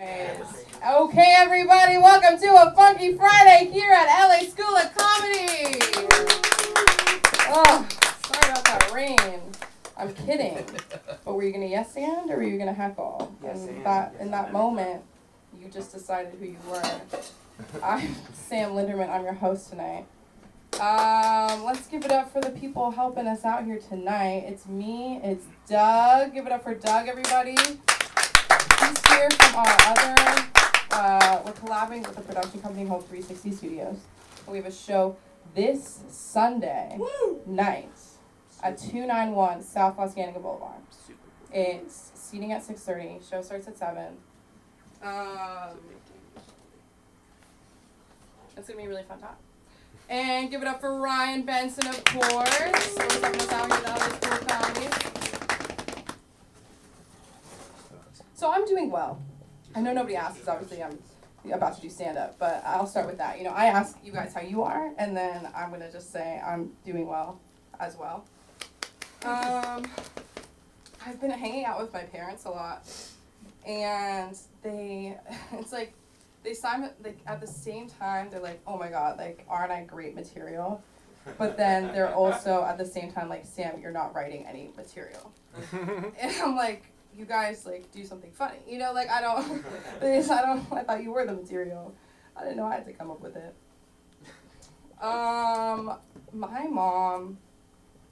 Okay, everybody, welcome to a Funky Friday here at LA School of Comedy. Oh, sorry about that rain. I'm kidding. But were you gonna yes and or were you gonna heckle? Yes, and in that moment, you just decided who you were. I'm Sam Linderman. I'm your host tonight. Let's give it up for the people helping us out here tonight. It's me. It's Doug. Give it up for Doug, everybody. He's here from our other. We're collabing with a production company called 360 Studios. And we have a show this Sunday night at 291 South Los Angeles Boulevard. It's seating at 6:30. Show starts at 7. It's gonna be a really fun time. And give it up for Ryan Benson, of course. Who's helping us out here at LA School of Comedy. So I'm doing well. I know nobody asked because obviously I'm about to do stand-up, but I'll start with that. You know, I ask you guys how you are, and then I'm going to just say I'm doing well as well. I've been hanging out with my parents a lot, and it's like, they sign like at the same time, they're like, oh my god, like, aren't I great material? But then they're also at the same time like, Sam, you're not writing any material. And I'm like, you guys like do something funny, you know, like I thought you were the material. I didn't know I had to come up with it. My mom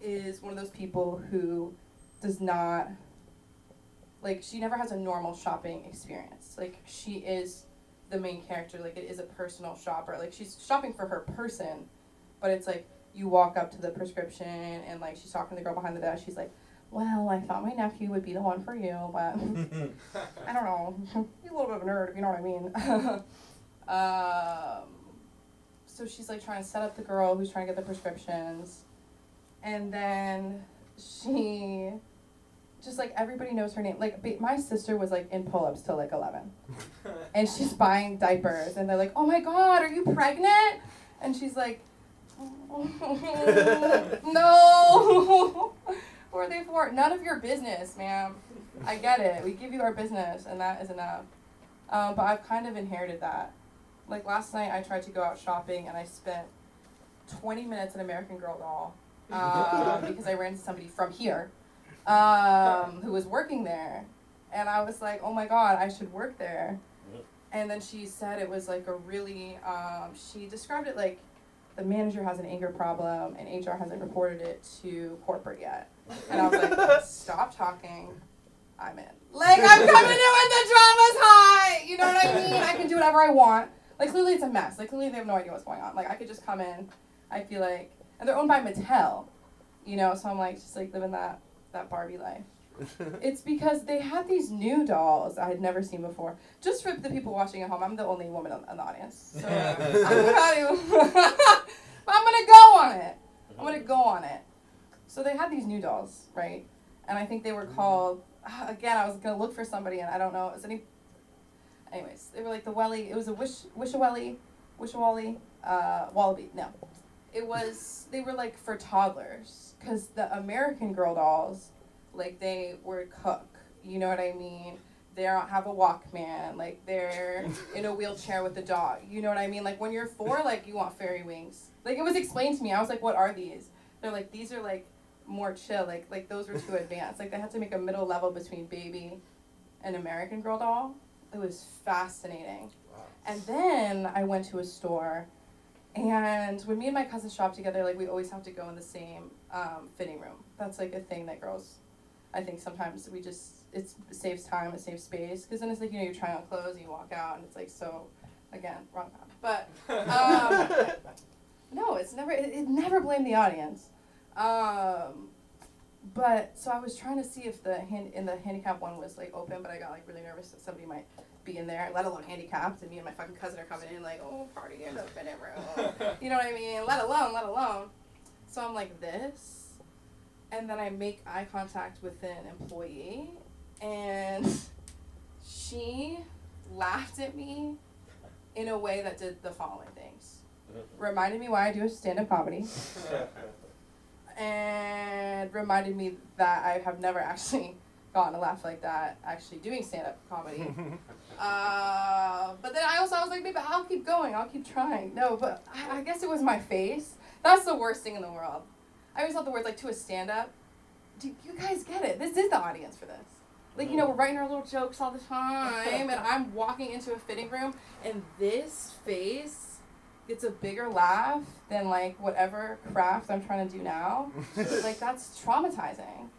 is one of those people who does not, like, she never has a normal shopping experience. Like, she is the main character, like, it is a personal shopper. Like, she's shopping for her person, but it's like, you walk up to the prescription and like, she's talking to the girl behind the desk, she's like, well, I thought my nephew would be the one for you, but I don't know. He's a little bit of a nerd, if you know what I mean. So she's like trying to set up the girl who's trying to get the prescriptions. And then she, just like everybody knows her name. Like my sister was like in pull-ups till like 11. And she's buying diapers. And they're like, oh my god, are you pregnant? And she's like, no. Who are they for? None of your business, ma'am. I get it. We give you our business, and that is enough. But I've kind of inherited that. Like, last night, I tried to go out shopping, and I spent 20 minutes at American Girl Doll because I ran into somebody from here who was working there. And I was like, oh, my God, I should work there. And then she said it was, like, a really, she described it like the manager has an anger problem, and HR hasn't reported it to corporate yet. And I was like, stop talking, I'm in. Like, I'm coming in when the drama's high, you know what I mean? I can do whatever I want. Like, clearly it's a mess. Like, clearly they have no idea what's going on. Like, I could just come in, I feel like, and they're owned by Mattel, you know, so I'm like, just like living that Barbie life. It's because they had these new dolls I had never seen before. Just for the people watching at home, I'm the only woman in the audience. So I'm gonna go on it. So they had these new dolls, right? And I think they were called, again, I was gonna look for somebody and I don't know, anyways, they were like the Welly, it was a Wishawally, Wallaby, no. They were like for toddlers, because the American Girl dolls, like, they were cook, you know what I mean? They don't have a Walkman, like, they're in a wheelchair with a dog, you know what I mean? Like, when you're 4, like, you want fairy wings. Like, it was explained to me, I was like, what are these? They're like, these are, like, more chill, like those were too advanced. Like, they had to make a middle level between Baby and American Girl doll. It was fascinating. Wow. And then I went to a store, and when me and my cousin shop together, like, we always have to go in the same fitting room. That's, like, a thing that girls, I think sometimes it saves time, it saves space, because then it's like, you know, you're trying on clothes and you walk out, and it's like, so, again, wrong time. But, no, it never blamed the audience. But, so I was trying to see if the handicap one was, like, open, but I got, like, really nervous that somebody might be in there, let alone handicapped, and me and my fucking cousin are coming in, like, oh, party in the fitting room. You know what I mean? Let alone. So I'm like, this, and then I make eye contact with an employee, and she laughed at me in a way that did the following things. Reminded me why I do stand-up comedy. And reminded me that I have never actually gotten a laugh like that actually doing stand-up comedy. But then I was like, maybe I'll keep going. I'll keep trying. No, but I guess it was my face. That's the worst thing in the world. I always thought the words like to a stand-up. Do you guys get it? This is the audience for this. Like, you know, we're writing our little jokes all the time, and I'm walking into a fitting room, and this face gets a bigger laugh than, like, whatever craft I'm trying to do now. Like, that's traumatizing.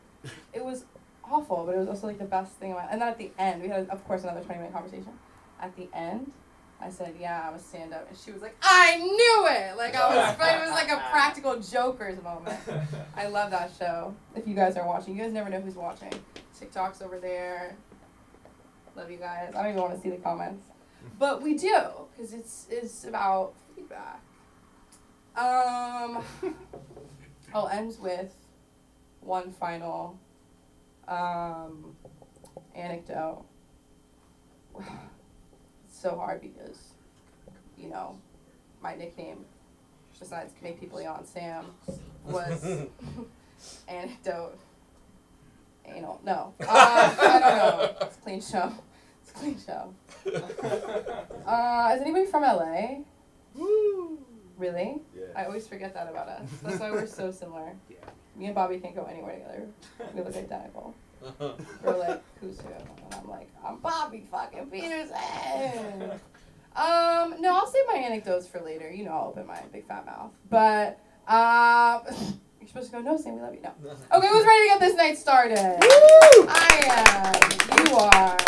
It was awful, but it was also, like, the best thing about it. And then at the end, we had, of course, another 20-minute conversation. At the end, I said, yeah, I'm a stand-up. And she was like, I knew it! Like, it was like a practical Joker's moment. I love that show. If you guys are watching. You guys never know who's watching. TikTok's over there. Love you guys. I don't even want to see the comments. But we do, because it's about feedback. I'll end with one final anecdote. It's so hard because, you know, my nickname, besides make people yawn, Sam, was anecdote. Anal. No. I don't know. It's a clean show. It's a clean show. Is anybody from LA? Woo! Really? Yeah. I always forget that about us. That's why we're so similar. Yeah. Me and Bobby can't go anywhere together. We look identical. We're like, who's who? And I'm like, I'm Bobby fucking Peterson. No, I'll save my anecdotes for later. You know I'll open my big fat mouth. But, you're supposed to go, no, Sam, we love you. No. Okay, who's ready to get this night started? Woo! I am. You are.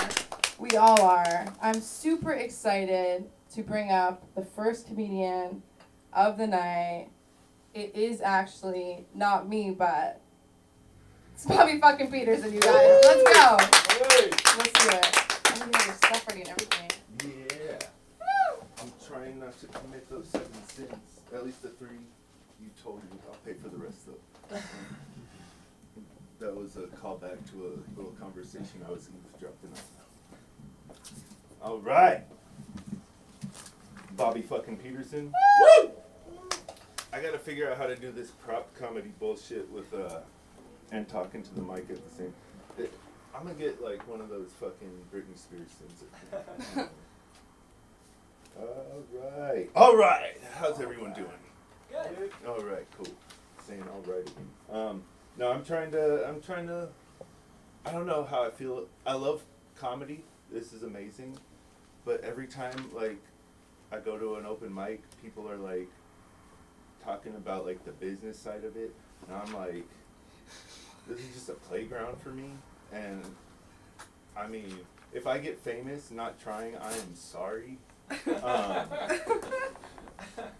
We all are. I'm super excited to bring up the first comedian of the night. It is actually not me, but it's Bobby fucking Peterson, you guys. Let's go. Hey. Let's do it. I'm gonna have your stuff ready and everything. Yeah. I'm trying not to commit those 7 sins. At least the 3 you told me. I'll pay for the rest though. That was a callback to a little conversation I was eavesdropping on. All right. Bobby fucking Peterson. Woo! I gotta figure out how to do this prop comedy bullshit with and talking to the mic at the same. I'm gonna get like one of those fucking Britney Spears things. All right. How's everyone doing? Good. All right, cool. Saying all right again. No, I'm trying to. I don't know how I feel. I love comedy. This is amazing, but every time like I go to an open mic, people are like talking about like the business side of it, and I'm like, this is just a playground for me. And I mean, if I get famous not trying, I am sorry.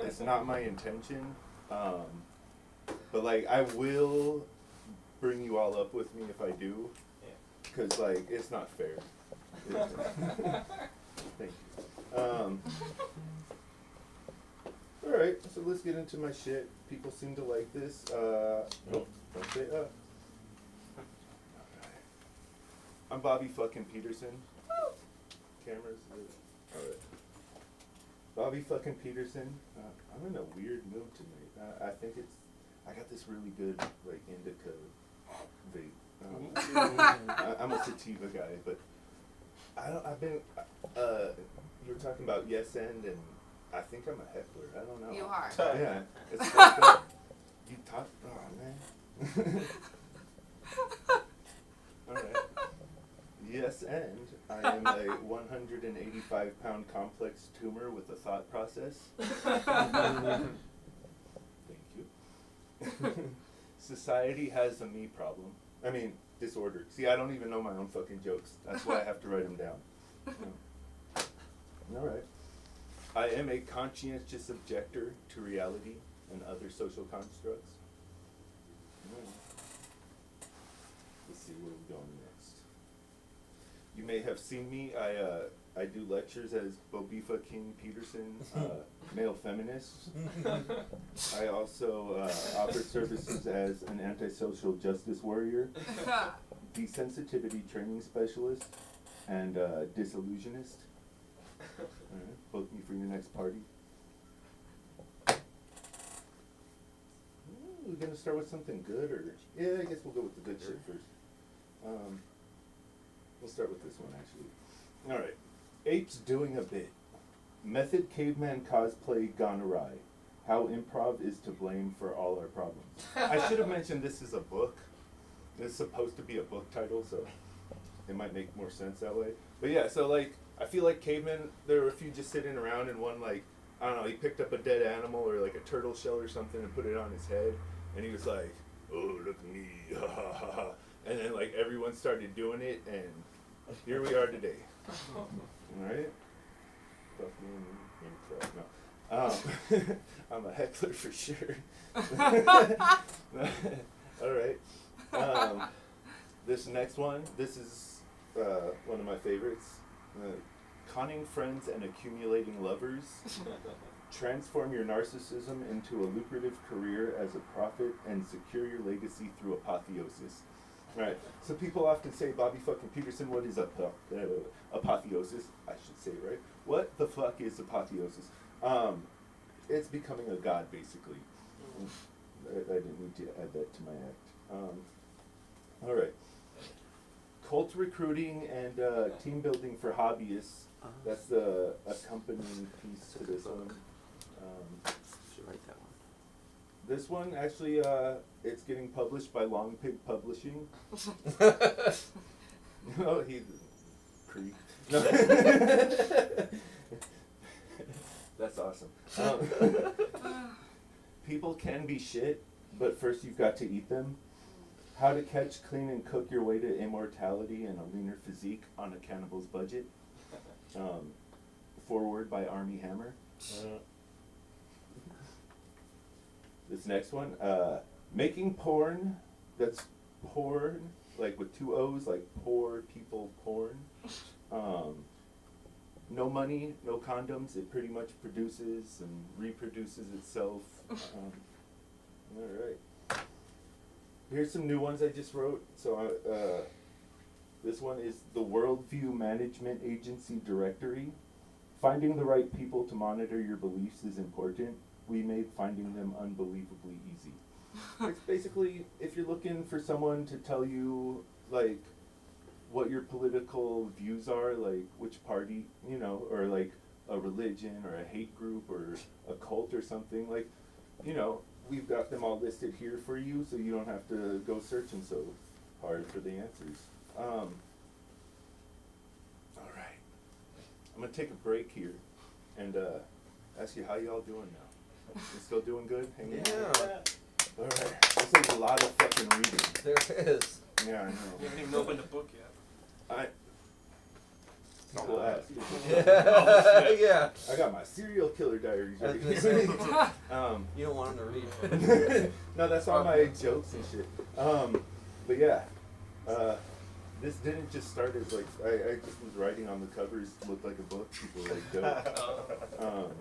It's not my intention. But like I will bring you all up with me if I do, because like it's not fair. Thank you. All right, so let's get into my shit. People seem to like this. Don't say I'm Bobby fucking Peterson. Cameras. All right. Bobby fucking Peterson. I'm in a weird mood tonight. I think I got this really good like indica vape. I'm a sativa guy, but I've been. You were talking about Yes End, and I think I'm a heckler. I don't know. You are. Yeah. It's fucked up. You talk. Oh man. All right. Yes, and I am a 185-pound complex tumor with a thought process. Thank you. Society has a me problem. I mean, disorder. See, I don't even know my own fucking jokes. That's why I have to write them down. All right. I am a conscientious objector to reality and other social constructs. Let's see where we're going next. You may have seen me. I do lectures as Bobifa King Peterson, male feminist. I also offer services as an antisocial justice warrior, desensitivity training specialist, and disillusionist. Book me for your next party. We're gonna start with something good, or yeah, I guess we'll go with the good shit first. We'll start with this one, actually. All right. Apes doing a bit. Method caveman cosplay gone awry. How improv is to blame for all our problems. I should have mentioned this is a book. It's supposed to be a book title, so it might make more sense that way. But yeah, so like, I feel like cavemen, there were a few just sitting around, and one, like, I don't know, he picked up a dead animal or like a turtle shell or something and put it on his head, and he was like, oh, look at me, ha ha ha ha. And then like everyone started doing it, and here we are today. Alright? Fucking improv. No. I'm a heckler for sure. Alright. This next one, this is one of my favorites. Conning friends and accumulating lovers. Transform your narcissism into a lucrative career as a prophet and secure your legacy through apotheosis. Right. So people often say, Bobby fucking Peterson, what is apotheosis? I should say, right? What the fuck is apotheosis? It's becoming a god, basically. I didn't need to add that to my act. All right. Cult recruiting and team building for hobbyists. That's the accompanying piece to this one. Should write that one. This one, actually, it's getting published by Long Pig Publishing. Oh, he creep. No. That's awesome. People can be shit, but first you've got to eat them. How to catch, clean, and cook your way to immortality and a leaner physique on a cannibal's budget. Foreword by Armie Hammer. This next one, making porn that's porn, like with two O's, like poor people porn. No money, no condoms. It pretty much produces and reproduces itself. All right. Here's some new ones I just wrote. So this one is the Worldview Management Agency Directory. Finding the right people to monitor your beliefs is important. We made finding them unbelievably easy. It's basically, if you're looking for someone to tell you, like, what your political views are, like which party, you know, or like a religion or a hate group or a cult or something, like, you know, we've got them all listed here for you, so you don't have to go searching so hard for the answers. All right. I'm gonna take a break here and ask you how y'all doing now. You still doing good? Hanging out? Yeah. All right. This is a lot of fucking reading. There is. Yeah, I know. You haven't even opened the book yet. We'll ask. Yeah. I got my serial killer diaries I right was gonna here. say, you don't want him to read. No, that's all my jokes and shit. But yeah, this didn't just start as like, I just was writing on the covers, looked like a book, people were like dope.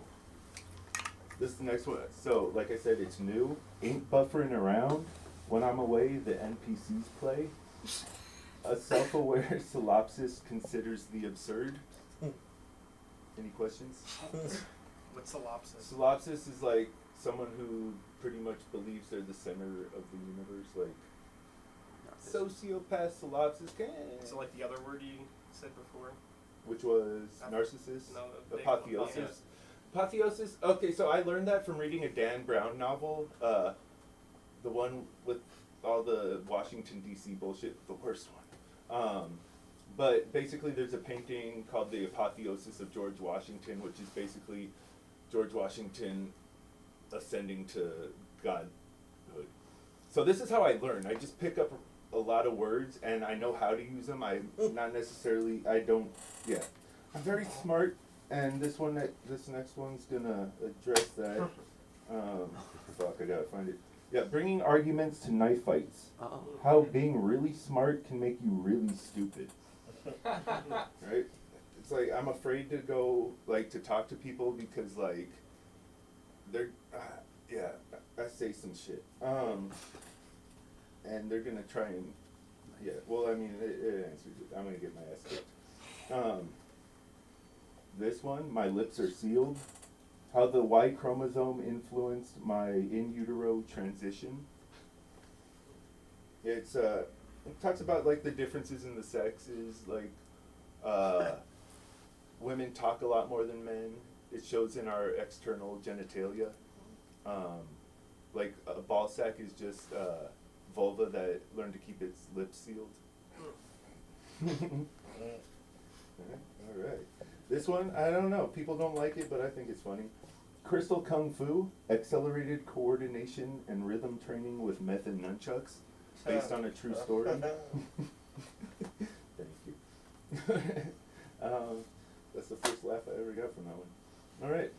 This is the next one. So, like I said, it's new. Ain't buffering around. When I'm away, the NPCs play. A self-aware solipsist considers the absurd. Any questions? What's solipsis? Solipsist is like someone who pretty much believes they're the center of the universe, like sociopath, solipsist. So like the other word you said before? Which was narcissist? No, the big Apotheosis. one. Apotheosis. Okay, so I learned that from reading a Dan Brown novel, the one with all the Washington D.C. bullshit, the worst one. But basically there's a painting called The Apotheosis of George Washington, which is basically George Washington ascending to godhood. So this is how I learn. I just pick up a lot of words and I know how to use them. I'm not necessarily, yeah. I'm very smart, and this next one's gonna address that. Fuck, I gotta find it. Yeah, bringing arguments to knife fights. Uh-oh. How being really smart can make you really stupid. Right? It's like, I'm afraid to go, like, to talk to people because, like, they're, yeah, I say some shit. And they're gonna try and, yeah, well, I mean, it answers it. I'm gonna get my ass kicked. This one, my lips are sealed. How the Y chromosome influenced my in utero transition. It's It talks about like the differences in the sexes, like women talk a lot more than men. It shows in our external genitalia. Like a ball sack is just vulva that learned to keep its lips sealed. All right. This one, I don't know. People don't like it, but I think it's funny. Crystal Kung Fu, accelerated coordination and rhythm training with method nunchucks, based on a true story. Thank you. That's the first laugh I ever got from that one. All right.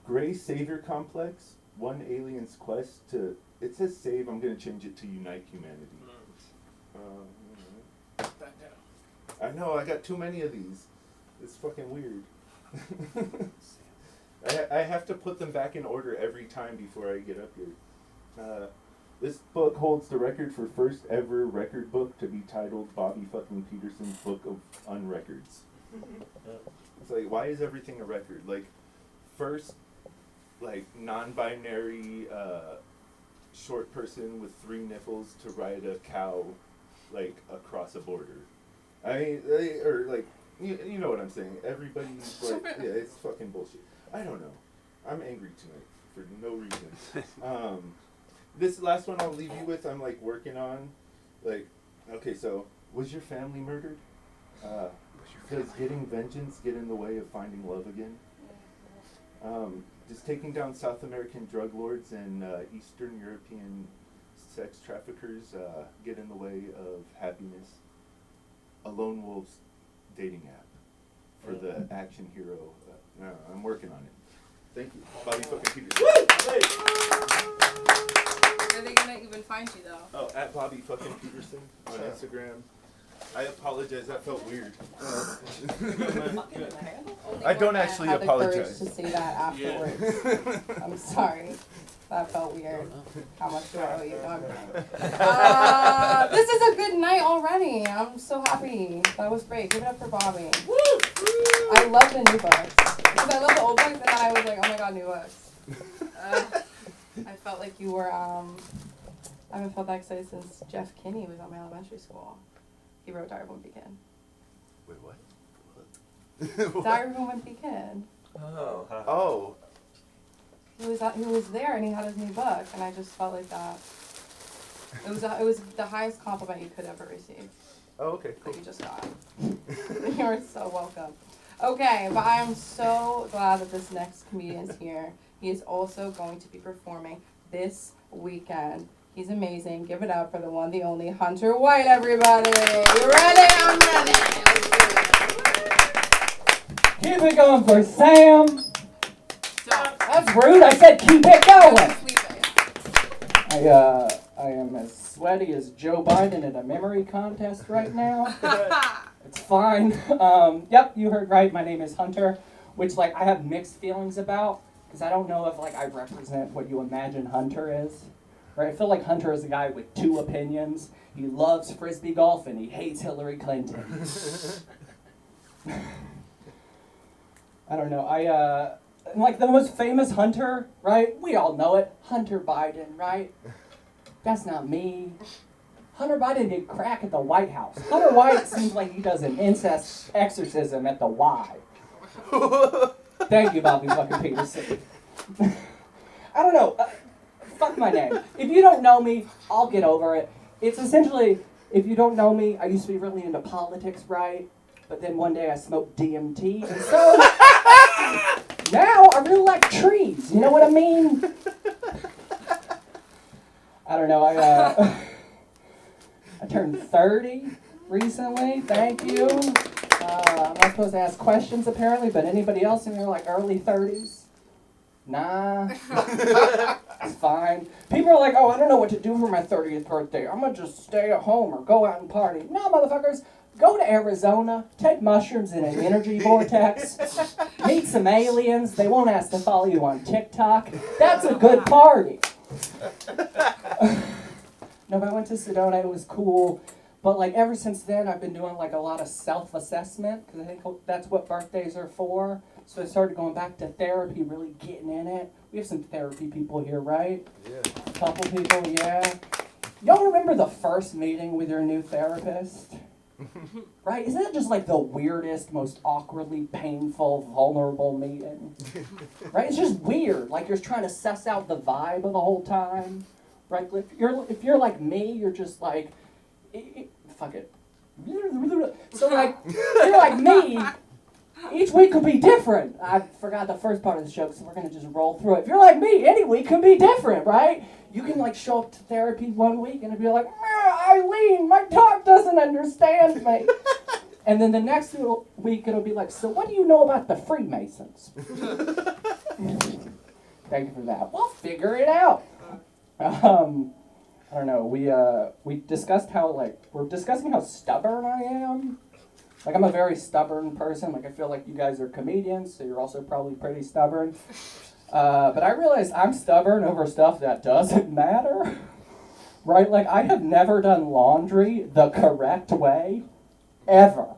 Gray Savior Complex, one alien's quest to, it says save, I'm going to change it to unite humanity. Put that down. I know, I got too many of these. It's fucking weird. I have to put them back in order every time before I get up here. This book holds the record for first ever record book to be titled Bobby fucking Peterson's Book of Unrecords. It's like, why is everything a record? Like, first, like, non-binary short person with 3 nipples to ride a cow, like, across a border. I mean, or like, you know what I'm saying. Everybody's like, yeah, it's fucking bullshit. I don't know. I'm angry tonight for no reason. This last one I'll leave you with, I'm like working on. Like, okay, so, was your family murdered? Does getting vengeance get in the way of finding love again? Does taking down South American drug lords and Eastern European sex traffickers get in the way of happiness? A lone wolf's dating app for the action hero. No, I'm working on it. Thank you. Bobby fucking Peterson. Where are they gonna even find you though? Oh, at Bobby fucking Peterson on Instagram. I apologize, that felt weird. Only I don't one man actually had the courage apologize. to say that afterwards. I'm sorry. That felt weird. How much do I owe you? No, I'm kidding. This is a good night already. I'm so happy. That was great. Give it up for Bobby. I love the new books. Because I love the old books, and then I was like, oh my god, new books. I felt like you were, I haven't felt that excited since Jeff Kinney was on my elementary school. He wrote Diary of a Wimpy Kid. Wait, what? Diary of a Wimpy Kid. Oh. Oh. He was there and he had his new book, and I just felt like that. It was the highest compliment you could ever receive. Oh, okay, cool. That you just got. You're so welcome. Okay, but I'm so glad that this next comedian's here. He is also going to be performing this weekend. He's amazing. Give it up for the one, the only Hunter White, everybody. You ready? I'm ready. Keep it going for Sam. Stop. That's rude. I said keep it going. Sleep it. I am as sweaty as Joe Biden at a memory contest right now. It's fine. Yep, you heard right. My name is Hunter, which like I have mixed feelings about because I don't know if like I represent what you imagine Hunter is. Right? I feel like Hunter is a guy with 2 opinions. He loves frisbee golf and he hates Hillary Clinton. I don't know. Like the most famous Hunter, right? We all know it. Hunter Biden, right? That's not me. Hunter Biden did crack at the White House. Hunter White seems like he does an incest exorcism at the Y. Thank you, Bobby fucking Peterson. I don't know. Fuck my name. If you don't know me, I'll get over it. It's essentially, if you don't know me, I used to be really into politics, right? But then one day I smoked DMT, and so now I really like trees. You know what I mean? I don't know. I turned 30 recently. Thank you. I'm not supposed to ask questions apparently, but anybody else in their like early 30s? Nah. It's fine. People are like, oh, I don't know what to do for my 30th birthday. I'm gonna just stay at home or go out and party. No, motherfuckers. Go to Arizona, take mushrooms in an energy vortex, meet some aliens. They won't ask to follow you on TikTok. That's a good party. No, but I went to Sedona. It was cool. But like ever since then, I've been doing like a lot of self-assessment because I think that's what birthdays are for. So I started going back to therapy, really getting in it. We have some therapy people here, right? Yeah. A couple people, yeah. Y'all remember the first meeting with your new therapist? Right? Isn't it just like the weirdest, most awkwardly painful, vulnerable meeting? Right? It's just weird. Like you're trying to suss out the vibe of the whole time. Right? If you're like me, you're just like, fuck it. So like, if you're like me, each week could be different. I forgot the first part of the show, so we're gonna just roll through it. If you're like me, any week could be different, right? You can like show up to therapy one week and be like, Eileen, my dog doesn't understand me. And then the next week it'll be like, so what do you know about the Freemasons? Thank you for that. We'll figure it out. I don't know. We discussed how we're discussing how stubborn I am. Like I'm a very stubborn person. Like I feel like you guys are comedians, so you're also probably pretty stubborn. But I realized I'm stubborn over stuff that doesn't matter. Right? Like I have never done laundry the correct way, ever.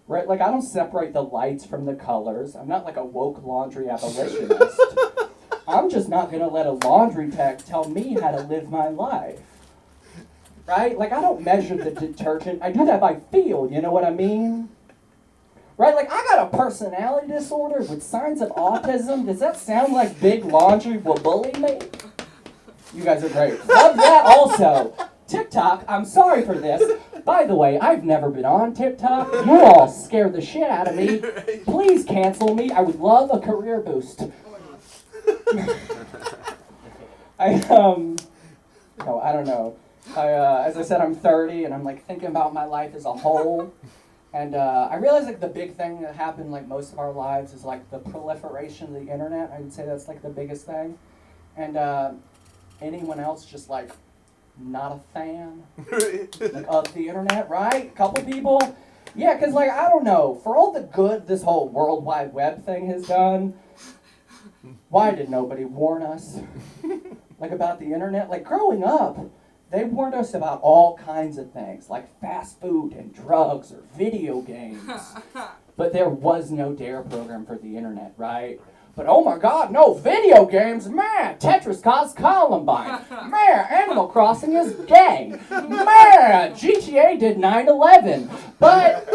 Right? Like I don't separate the lights from the colors. I'm not like a woke laundry abolitionist. I'm just not gonna let a laundry tech tell me how to live my life. Right? Like I don't measure the detergent. I do that by feel, you know what I mean? Right? Like I got a personality disorder with signs of autism. Does that sound like big laundry will bully me? You guys are great. Love that also. TikTok, I'm sorry for this. By the way, I've never been on TikTok. You all scared the shit out of me. Please cancel me. I would love a career boost. I don't know. As I said, I'm 30, and I'm like thinking about my life as a whole. And I realize like the big thing that happened like most of our lives is like the proliferation of the internet. I would say that's like the biggest thing. And anyone else just like not a fan like, of the internet, right? A couple people. Yeah, because like I don't know, for all the good this whole World Wide Web thing has done, why did nobody warn us like about the internet? Like growing up, they warned us about all kinds of things, like fast food and drugs or video games. But there was no DARE program for the internet, right? But oh my God, no video games, man! Tetris caused Columbine, man! Animal Crossing is gay, man! GTA did 9/11, but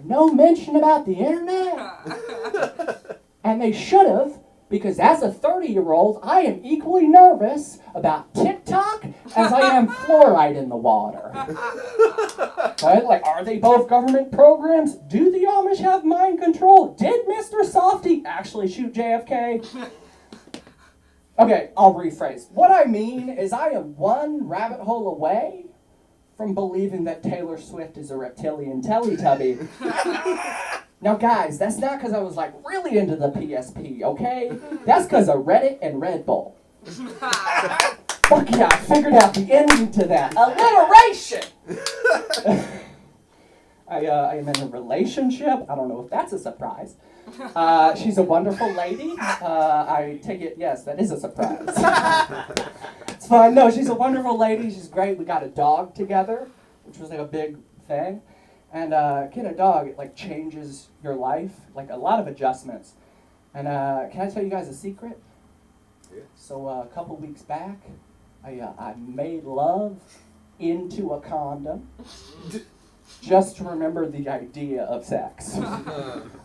no mention about the internet. And they should have. Because as a 30-year-old, I am equally nervous about TikTok as I am fluoride in the water. Right? Like, are they both government programs? Do the Amish have mind control? Did Mr. Softy actually shoot JFK? Okay, I'll rephrase. What I mean is I am one rabbit hole away from believing that Taylor Swift is a reptilian Teletubby. Now guys, that's not because I was like really into the PSP, okay? That's because of Reddit and Red Bull. Fuck yeah, I figured out the ending to that. Alliteration! I am in a relationship. I don't know if that's a surprise. She's a wonderful lady. I take it, yes, that is a surprise. It's fine. No, she's a wonderful lady. She's great. We got a dog together, which was like a big thing. And getting a dog, it like changes your life, like a lot of adjustments. And can I tell you guys a secret? Yeah. So a couple weeks back, I made love into a condom just to remember the idea of sex.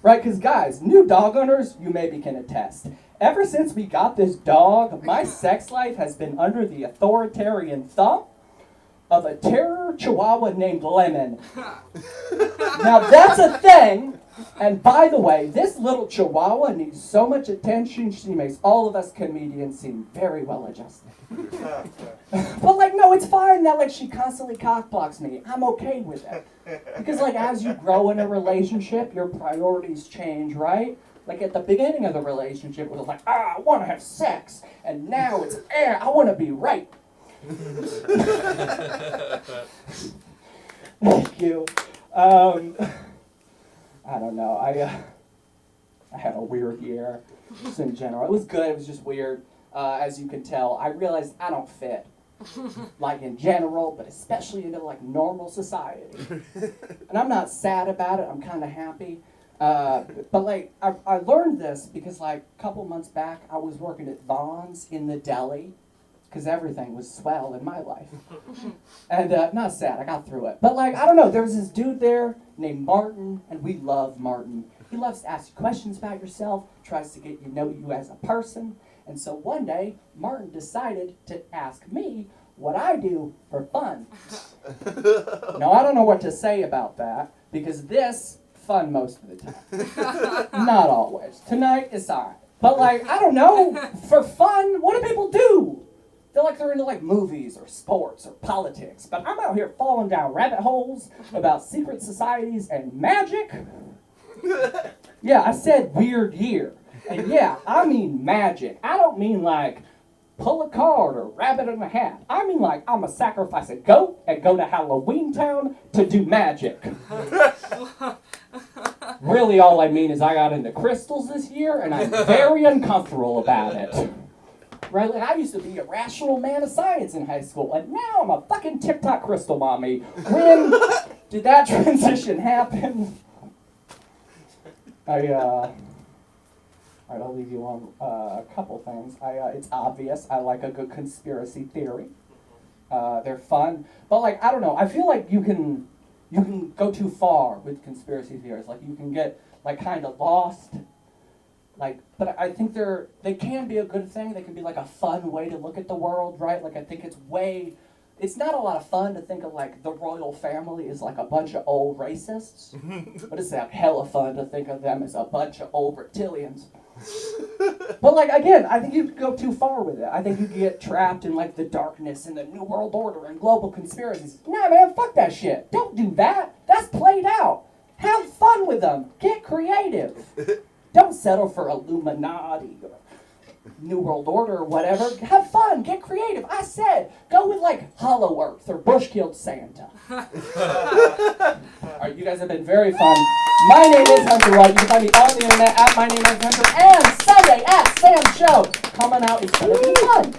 Right, because guys, new dog owners, you maybe can attest. Ever since we got this dog, my sex life has been under the authoritarian thumb of a terror chihuahua named Lemon. Now that's a thing, and by the way, this little chihuahua needs so much attention, she makes all of us comedians seem very well adjusted. But like, no, it's fine that like she constantly cockblocks me. I'm okay with it. Because like as you grow in a relationship, your priorities change, right? Like at the beginning of the relationship, it was like, I want to have sex, and now it's, I want to be right. Thank you. I don't know. I had a weird year, just in general. It was good. It was just weird. As you can tell, I realized I don't fit, like in general, but especially into like normal society. And I'm not sad about it. I'm kind of happy. But like I learned this because like a couple months back, I was working at Vaughn's in the deli. because everything was swell in my life. And not sad, I got through it. But like, I don't know, there was this dude there named Martin, and we love Martin. He loves to ask you questions about yourself, tries to get you know you as a person. And so one day, Martin decided to ask me what I do for fun. Now, I don't know what to say about that, because this, fun most of the time. Not always. Tonight, it's alright. But like, I don't know, for fun, what do people do? They're into like movies or sports or politics, but I'm out here falling down rabbit holes about secret societies and magic. Yeah, I said weird year. And yeah, I mean magic. I don't mean like pull a card or rabbit in a hat. I mean like I'm gonna sacrifice a goat and go to Halloween Town to do magic. Really all I mean is I got into crystals this year and I'm very uncomfortable about it. Right? Like I used to be a rational man of science in high school, and now I'm a fucking TikTok crystal mommy. When did that transition happen? Alright, I'll leave you on a couple things. It's obvious I like a good conspiracy theory. They're fun, but like I don't know. I feel like you can go too far with conspiracy theories. Like you can get like kind of lost. Like, but I think they can be a good thing. They can be like a fun way to look at the world, right? Like I think it's not a lot of fun to think of like the royal family as like a bunch of old racists, but it's like hella fun to think of them as a bunch of old reptilians. But like again, I think you could go too far with it. I think you get trapped in like the darkness and the New World Order and global conspiracies. Nah, man, fuck that shit. Don't do that. That's played out. Have fun with them. Get creative. Don't settle for Illuminati or New World Order or whatever. Have fun. Get creative. I said, go with like Hollow Earth or Bush Killed Santa. Alright, you guys have been very fun. My name is Hunter White. You can find me on the internet at My Name is Hunter and Sunday at Sam's Show. Coming out, it's going to be fun.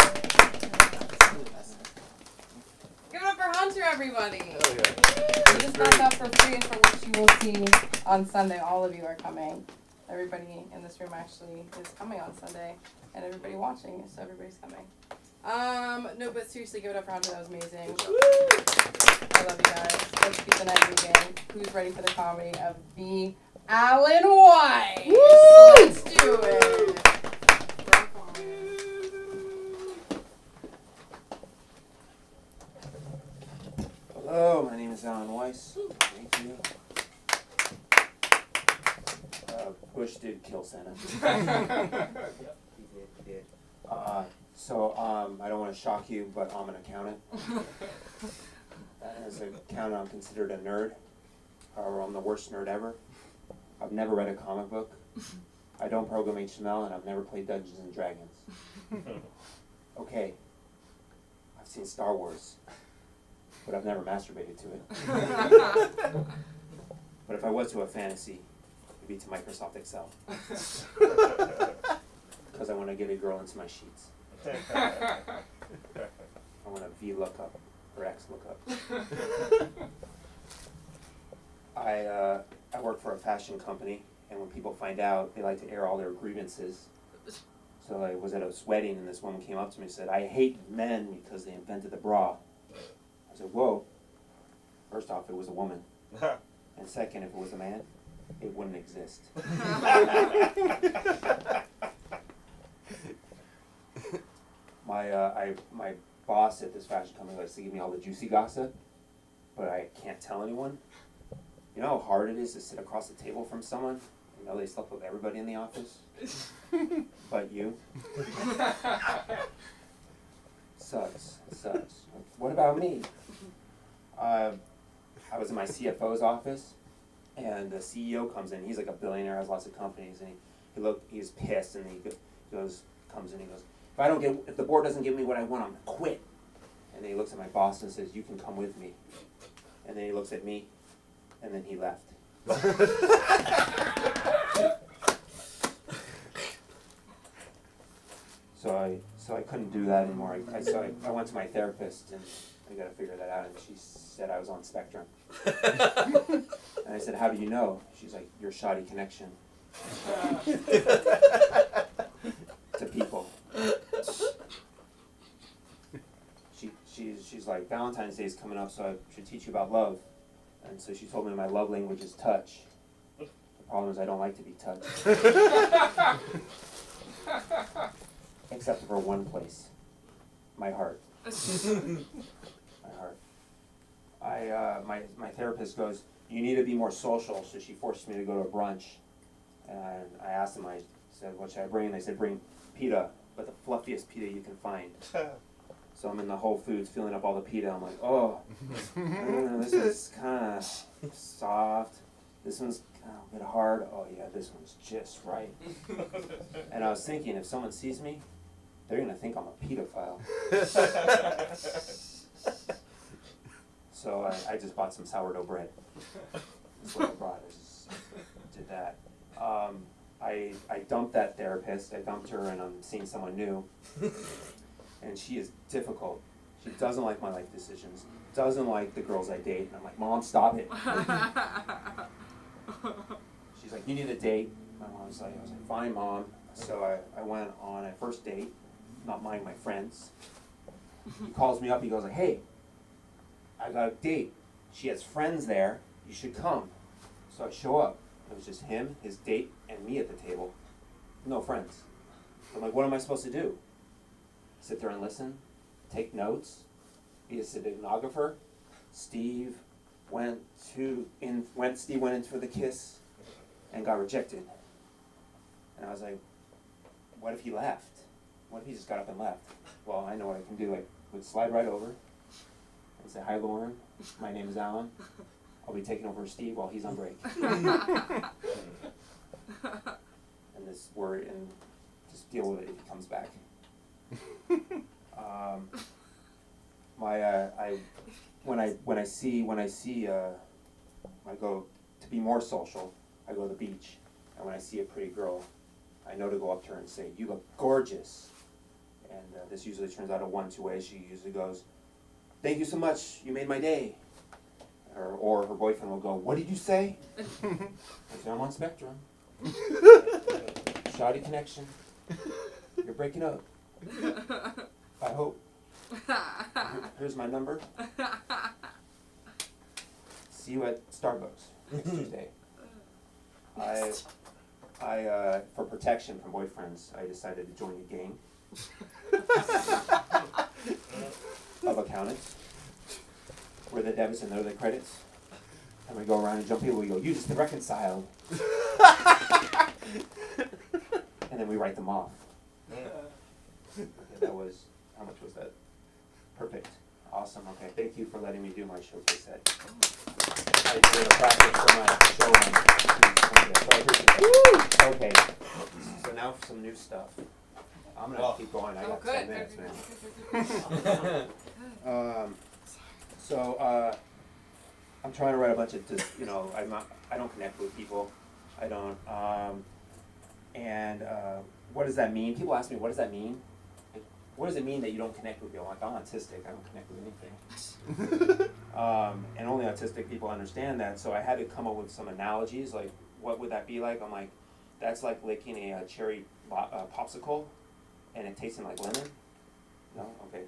Give it up for Hunter, everybody. Oh, yeah. We just got that for free and for which you will see on Sunday. All of you are coming. Everybody in this room actually is coming on Sunday, and everybody watching, so everybody's coming. No, but seriously, give it up for Hunter. That was amazing. I love you guys. Let's keep the night moving. Who's ready for the comedy of the Alan White? Woo! Let's do it. Hello, my name is Alan Weiss. Thank you. Bush did kill Santa. He did. So I don't want to shock you, but I'm an accountant. As an accountant, I'm considered a nerd, or I'm the worst nerd ever. I've never read a comic book. I don't program HTML, and I've never played Dungeons and Dragons. Okay, I've seen Star Wars, but I've never masturbated to it. But if I was to a fantasy, it'd be to Microsoft Excel. Because I want to get a girl into my sheets. I want a VLOOKUP or XLOOKUP. I work for a fashion company, and when people find out, they like to air all their grievances. So I was at a wedding, and this woman came up to me and said, "I hate men because they invented the bra." I said, "Whoa. First off, it was a woman. And second, if it was a man, it wouldn't exist." My boss at this fashion company likes to give me all the juicy gossip, but I can't tell anyone. You know how hard it is to sit across the table from someone and know they slept with everybody in the office? But you? Sucks. It sucks. What about me? I was in my CFO's office, and the CEO comes in. He's like a billionaire, has lots of companies, and he's pissed, and he comes in, he goes, if the board doesn't give me what I want, I'm gonna quit. And then he looks at my boss and says, "You can come with me." And then he looks at me, and then he left. So I couldn't do that anymore. I went to my therapist, and I got to figure that out, and she said I was on Spectrum. And I said, "How do you know?" She's like, "Your shoddy connection to people." like, Valentine's Day is coming up, so I should teach you about love. And so she told me my love language is touch. The problem is I don't like to be touched. Except for one place. My heart. My heart. My therapist goes, you need to be more social, so she forced me to go to a brunch. And I asked them, I said, what should I bring? And they said, bring pita, but the fluffiest pita you can find. So I'm in the Whole Foods filling up all the pita. I'm like, oh, this is kind of soft. This one's a bit hard. Oh yeah, this one's just right. And I was thinking, if someone sees me, they're gonna think I'm a pedophile. So I just bought some sourdough bread. That's what I brought. I just did that. I dumped that therapist. I dumped her, and I'm seeing someone new. And she is difficult. She doesn't like my life decisions. Doesn't like the girls I date. And I'm like, Mom, stop it. She's like, you need a date. My mom's like, I was like, fine, Mom. So I went on a first date, not mind my friends. He calls me up. He goes like, hey, I got a date. She has friends there. You should come. So I show up. It was just him, his date, and me at the table. No friends. I'm like, what am I supposed to do? Sit there and listen? Take notes? Be a stenographer? Steve went in for the kiss and got rejected. And I was like, what if he left? What if he just got up and left? Well, I know what I can do. I would slide right over and say, hi, Lauren. My name is Alan. I'll be taking over Steve while he's on break. And this word, and just deal with it if he comes back. I go to be more social. I go to the beach, and when I see a pretty girl, I know to go up to her and say, "You look gorgeous." And this usually turns out a 1-2 way. She usually goes, "Thank you so much. You made my day." Or her boyfriend will go, "What did you say?" I say, "I'm on Spectrum." Shoddy connection. You're breaking up. I hope. Here's my number. See you at Starbucks next Tuesday. For protection from boyfriends, I decided to join a gang of accountants. We're the debits and they're the credits. And we go around and jump people, we go, "You just reconciled." And then we write them off. Okay, that was, how much was that? Perfect. Awesome. Okay, thank you for letting me do my showcase set. I did a practice for my show on okay, so now for some new stuff. I'm gonna keep going. I got 10 minutes, man. I'm trying to write a bunch of, I don't connect with people. I don't, what does that mean? People ask me, what does that mean? Like, what does it mean that you don't connect with people? I'm like, I'm autistic, I don't connect with anything. And only autistic people understand that, so I had to come up with some analogies, like, what would that be like? I'm like, that's like licking a cherry popsicle, and it tasting like lemon. No? Okay.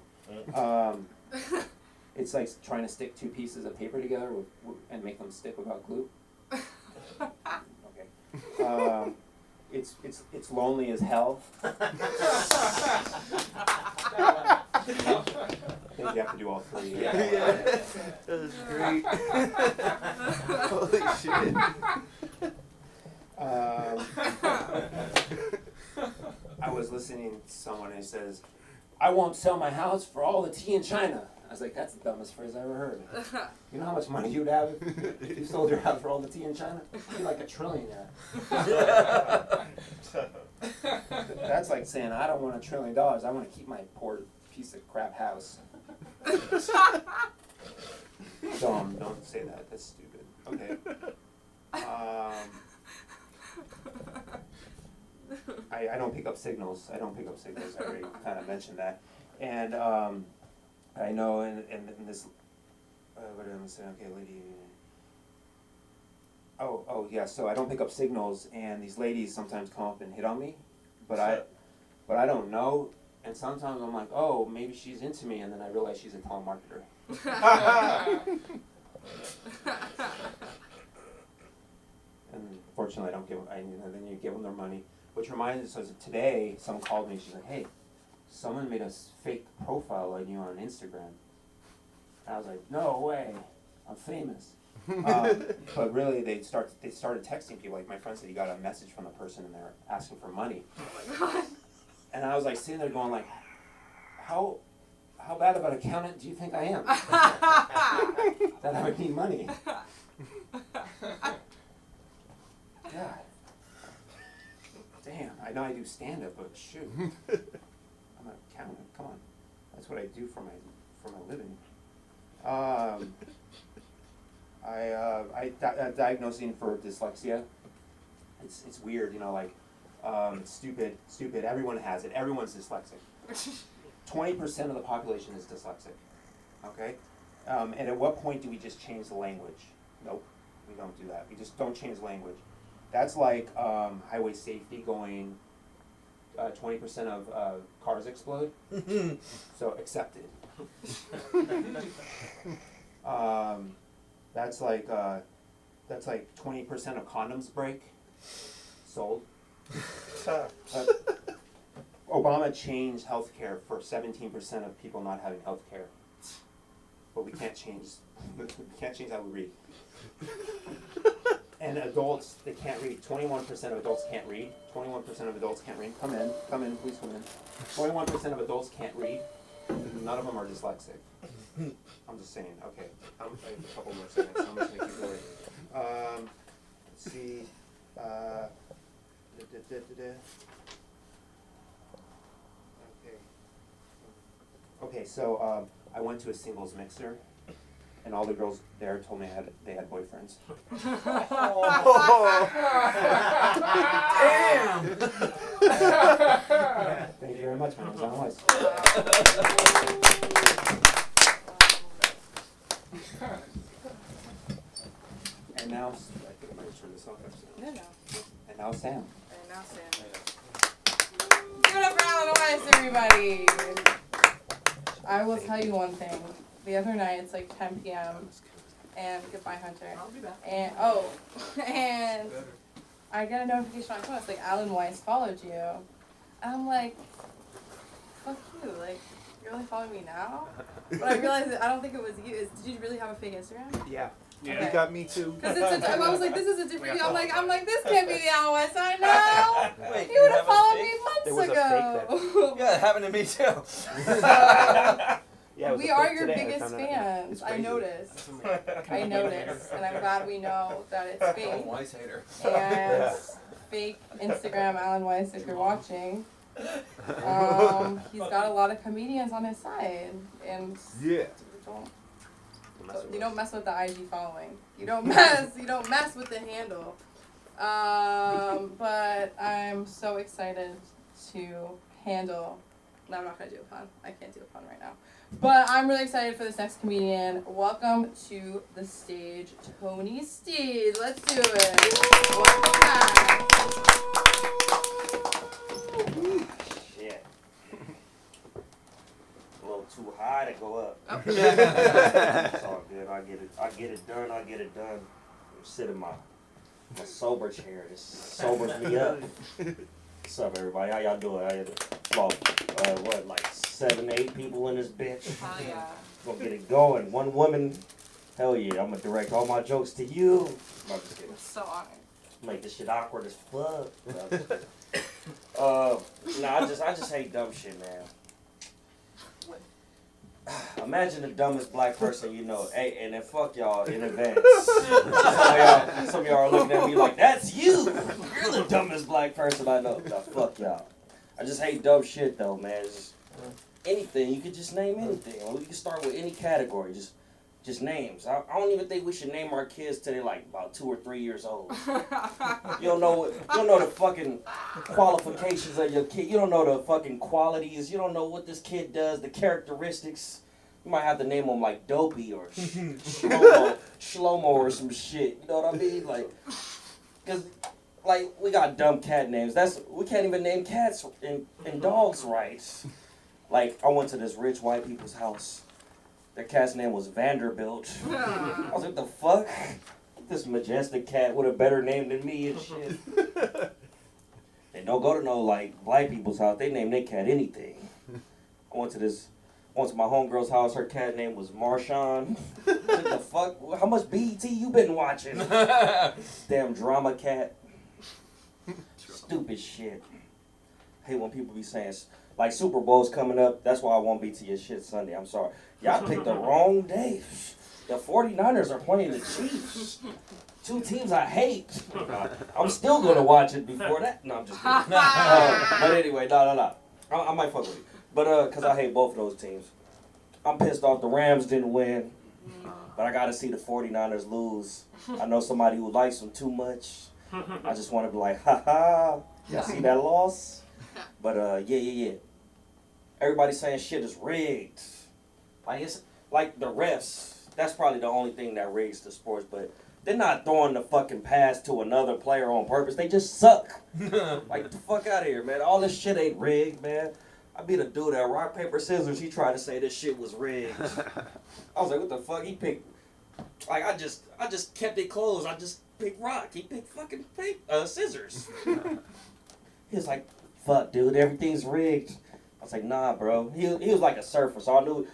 It's like trying to stick two pieces of paper together and make them stick without glue. Okay. It's lonely as hell. I think you have to do all three. Yeah. That was great. Holy shit. I was listening to someone who says, "I won't sell my house for all the tea in China." I was like, that's the dumbest phrase I ever heard. You know how much money you'd have if you sold your house for all the tea in China? You'd be like a trillionaire. That's like saying, I don't want $1 trillion. I want to keep my poor piece of crap house. Dumb, don't say that. That's stupid. Okay. I don't pick up signals. I already kind of mentioned that. And I know in this, what did I say? Okay, lady. Oh yeah. So I don't pick up signals, and these ladies sometimes come up and hit on me, but I don't know And sometimes I'm like, oh, maybe she's into me, and then I realize she's a telemarketer. And fortunately, I don't give. Then you give them their money, which reminds us of today. Someone called me. She's like, "Hey, someone made a fake profile on you on Instagram." And I was like, "No way, I'm famous." But really, they started texting people. Like my friend said, he got a message from the person, and they're asking for money. Oh my god. And I was like sitting there going like, "How bad of an accountant do you think I am? That I would need money?" God. Damn, I know I do stand up, but shoot. I'm an accountant, come on. That's what I do for my living. Diagnosing for dyslexia. It's weird, you know, like stupid. Everyone has it. Everyone's dyslexic. 20% of the population is dyslexic. Okay? And at what point do we just change the language? Nope, we don't do that. We just don't change the language. That's like highway safety going 20% of cars explode. So accepted. That's like 20% of condoms break. Sold. Obama changed healthcare for 17% of people not having healthcare. But we can't change how we read. And adults, they can't read. 21% of adults can't read. 21% of adults can't read. Come in, please come in. 21% of adults can't read. None of them are dyslexic. I'm just saying, okay. I have a couple more seconds, so I'm just going to keep going. Let's see. Okay, so I went to a singles mixer. And all the girls there told me they had boyfriends. Damn! Thank you very much, my name is Alan Weiss. And now, I think I might turn this off. No. And now Sam. And now Sam. Give it up for Alan Weiss, everybody! I will tell you one thing. The other night, it's like 10 p.m. and goodbye, Hunter. I'll be back. And and I get a notification on my phone. It's like Alan Weiss followed you. And I'm like, fuck you. Like, you're only following me now? But I realized that I don't think it was you. Did you really have a fake Instagram? Yeah. Yeah. Okay. You got me too. Because I was like, this is a different you. I'm like, this can't be the Alan Weiss I know. Wait, He would have have a followed fake? me There months was a fake ago. Yeah, it happened to me too. Yeah, it was We a are fake your today. I biggest found out. fans. It's I crazy. noticed. I noticed. And I'm glad we know that it's Oh, fake. Weiss hater. And fake Instagram Alan Weiss if you're watching. He's got a lot of comedians on his side. And Yeah. you don't mess with the IG following. You don't mess with the handle. But I'm so excited to handle. No, I'm not gonna do a pun. I can't do a pun right now. But I'm really excited for this next comedian. Welcome to the stage, Tony Steed. Let's do it. Welcome back. Shit. A little too high to go up. Oh. It's all good. I get it done. I'm sitting in my sober chair. This sobers me up. What's up, everybody? How y'all doing? About, like 7, 8 people in this bitch? Oh, yeah. Gonna get it going. One woman, hell yeah, I'm gonna direct all my jokes to you. No, I'm just kidding. I'm so honored. Make this shit awkward as fuck. Nah, I just hate dumb shit, man. Imagine the dumbest black person you know. Hey, and then fuck y'all in advance. Some of y'all are looking at me like, that's you! You're the dumbest black person I know. Nah, fuck y'all. I just hate dumb shit though, man. Just anything. You could just name anything. We can start with any category. Just names. I don't even think we should name our kids till they're like about 2 or 3 years old. You don't know the fucking qualifications of your kid. You don't know the fucking qualities. You don't know what this kid does, the characteristics. You might have to name them like Dopey or Shlomo or some shit. You know what I mean? Like, cause like we got dumb cat names. We can't even name cats and dogs right. Like, I went to this rich white people's house. Their cat's name was Vanderbilt. I was like, the fuck? This majestic cat with a better name than me and shit. They don't go to no, like, black people's house. They name their cat anything. I went to my homegirl's house. Her cat name was Marshawn. What the fuck? How much BET you been watching? Damn drama cat. Stupid shit. Hate when people be saying, like, Super Bowl's coming up. That's why I won't be to your shit Sunday. I'm sorry. Y'all picked the wrong day. The 49ers are playing the Chiefs. Two teams I hate. I'm still going to watch it before that. No, I'm just kidding. But anyway, no. I might fuck with you. But, because I hate both of those teams. I'm pissed off the Rams didn't win. But I got to see the 49ers lose. I know somebody who likes them too much. I just want to be like, ha. Y'all see that loss? But, yeah. Everybody's saying shit is rigged. Like, it's like the refs. That's probably the only thing that rigs the sports, but they're not throwing the fucking pass to another player on purpose. They just suck. Like, the fuck out of here, man. All this shit ain't rigged, man. I beat a dude at rock, paper, scissors. He tried to say this shit was rigged. I was like, what the fuck? He picked, like, I just kept it closed. I just picked rock. He picked fucking scissors. He was like, fuck, dude, everything's rigged. I was like, nah, bro. He was like a surfer, so I knew,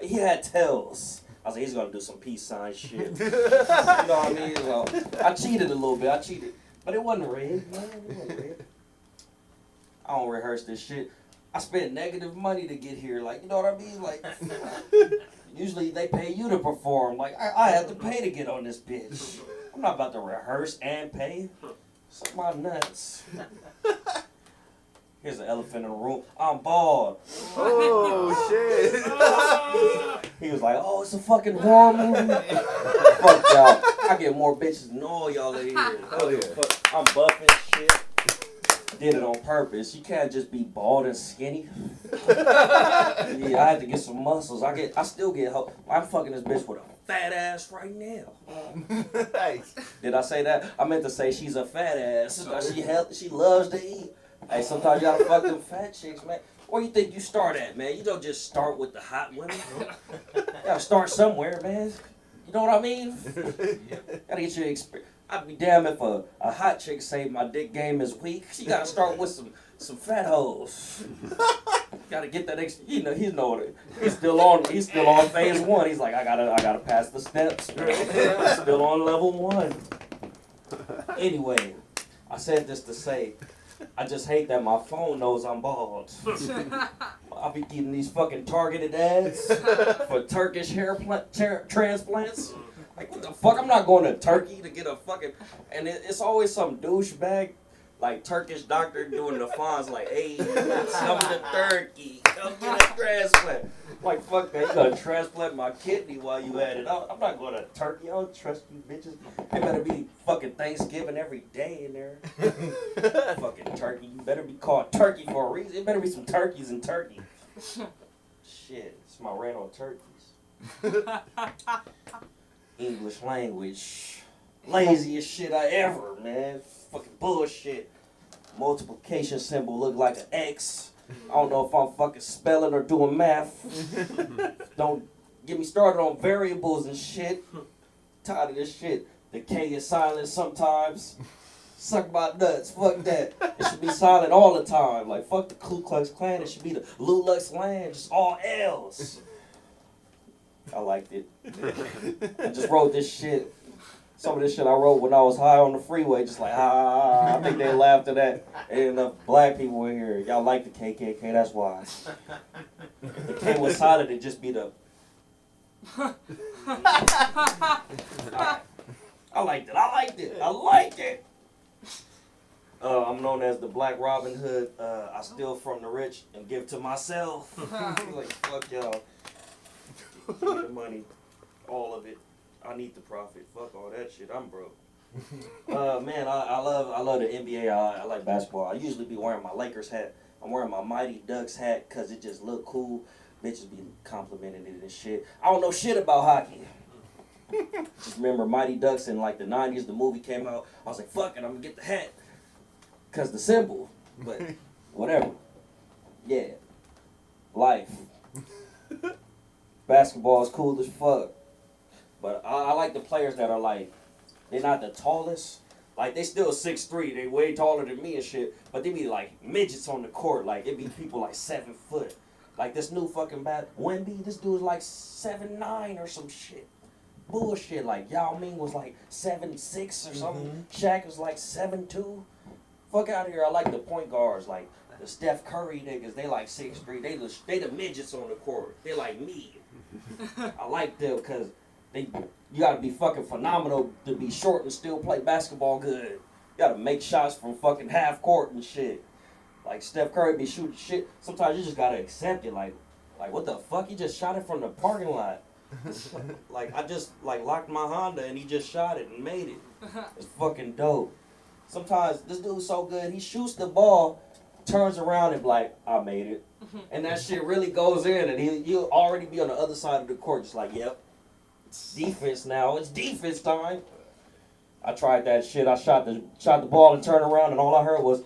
he had tells. I was like, he's gonna do some peace sign shit. You know what I mean? So, I cheated a little bit. But it wasn't rigged, man. It wasn't rigged. I don't rehearse this shit. I spent negative money to get here. Like, you know what I mean? Like, usually they pay you to perform. Like, I have to pay to get on this bitch. I'm not about to rehearse and pay. Suck my nuts. Here's an elephant in the room. I'm bald. Oh, shit. He was like, oh, it's a fucking horror movie. Fuck y'all. I get more bitches than all y'all in here. Hell yeah. I'm buffing shit. Did it on purpose. You can't just be bald and skinny. Yeah, I had to get some muscles. I still get help. I'm fucking this bitch with a fat ass right now. Nice. Did I say that? I meant to say she's a fat ass. She loves to eat. Hey, sometimes you gotta fuck them fat chicks, man. Where you think you start at, man? You don't just start with the hot women. You gotta start somewhere, man. You know what I mean? Gotta get your experience. I'd be damn if a hot chick say my dick game is weak. She gotta start with some fat hoes. Gotta get that he's still on phase 1. He's like, I gotta pass the steps. Still on level 1. Anyway, I said this to say, I just hate that my phone knows I'm bald. I'll be getting these fucking targeted ads for Turkish hair transplants. Like, what the fuck? I'm not going to Turkey to get a fucking... And it's always some douchebag, like Turkish doctor doing the fonts like, hey, come to Turkey. Come get a transplant. Like, fuck that. You gonna transplant my kidney while you at it. I'm not going to Turkey. I don't trust you bitches. It better be fucking Thanksgiving every day in there. Fucking turkey. You better be called Turkey for a reason. It better be some turkeys in Turkey. Shit. It's my rant on turkeys. English language. Laziest shit I ever, man. Fucking bullshit. Multiplication symbol look like an X. I don't know if I'm fucking spelling or doing math. Don't get me started on variables and shit. Tired of this shit. The K is silent sometimes. Suck my nuts. Fuck that. It should be silent all the time. Like, fuck the Ku Klux Klan. It should be the Lulux Land. Just all L's. I liked it. I just wrote this shit. Some of this shit I wrote when I was high on the freeway, just like, I think they laughed at that. Ain't enough black people in here. Y'all like the KKK, that's why. If the K was silent, it'd just be the... I liked it. I'm known as the Black Robin Hood. I steal from the rich and give to myself. Like, fuck y'all. Give me the money. All of it. I need the profit. Fuck all that shit. I'm broke. Man, I love the NBA. I like basketball. I usually be wearing my Lakers hat. I'm wearing my Mighty Ducks hat because it just look cool. Bitches be complimenting it and shit. I don't know shit about hockey. Just remember Mighty Ducks in like the 90s, the movie came out. I was like, fuck it, I'm gonna get the hat. Cause the symbol. But whatever. Yeah. life. Basketball is cool as fuck. But I like the players that are like, they're not the tallest. Like, they still 6'3", they way taller than me and shit. But they be like midgets on the court. Like, it be people like 7 foot. Like this new fucking Wemby, this dude's like 7'9" or some shit. Bullshit. Like Yao Ming was like 7'6" or something. Shaq was like 7'2". Fuck out of here. I like the point guards, like the Steph Curry niggas. They like 6'3". They the midgets on the court. They like me. I like them because you gotta be fucking phenomenal to be short and still play basketball good. You gotta make shots from fucking half court and shit. Like Steph Curry be shooting shit. Sometimes you just gotta accept it. Like what the fuck? He just shot it from the parking lot. Like I just like locked my Honda and he just shot it and made it. It's fucking dope. Sometimes this dude's so good, he shoots the ball, turns around and be like, I made it. And that shit really goes in and he'll already be on the other side of the court just like, yep. It's defense now. It's defense time. I tried that shit. I shot the ball and turned around and all I heard was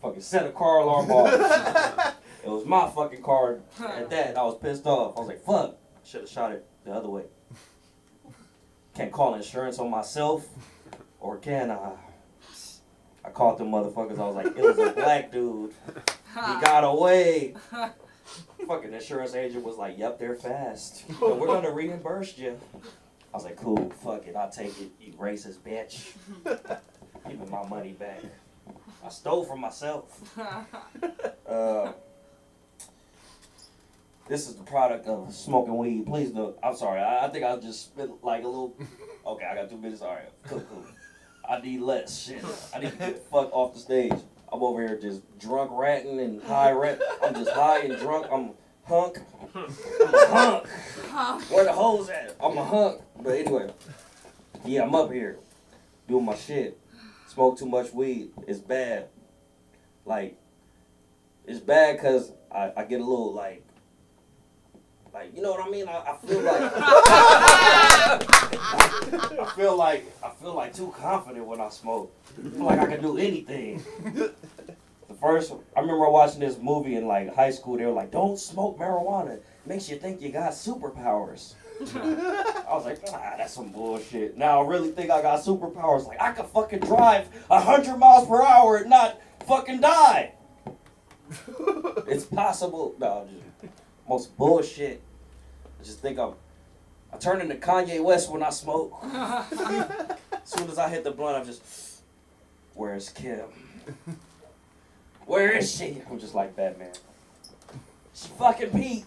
fucking set a car alarm off. It was my fucking car at that. I was pissed off. I was like, fuck. Should have shot it the other way. Can't call insurance on myself. Or can I? I caught them motherfuckers. I was like, it was a black dude. He got away. Fucking insurance agent was like, yep, they're fast. But we're going to reimburse you. I was like, cool, fuck it. I'll take it, you racist bitch. Give me my money back. I stole from myself. This is the product of smoking weed. Please don't. I'm sorry. I think I just spit like a little. Okay, I got 2 minutes. All right, cool. I need less shit. I need to get the fuck off the stage. I'm over here just drunk ratting and high rat. I'm just high and drunk. I'm hunk. I'm a hunk. Where the hoes at? I'm a hunk. But anyway, yeah, I'm up here doing my shit. Smoke too much weed. It's bad. Like, it's bad because I get a little like, you know what I mean? I feel like I feel like too confident when I smoke. I feel like I can do anything. I remember watching this movie in like high school. They were like, "Don't smoke marijuana. It makes you think you got superpowers." I was like, that's some bullshit. Now I really think I got superpowers. Like I could fucking drive 100 miles per hour and not fucking die. It's possible. No, just most bullshit. I just think I turn into Kanye West when I smoke. As soon as I hit the blunt, I'm just, where's Kim? Where is she? I'm just like Batman. She fucking Pete.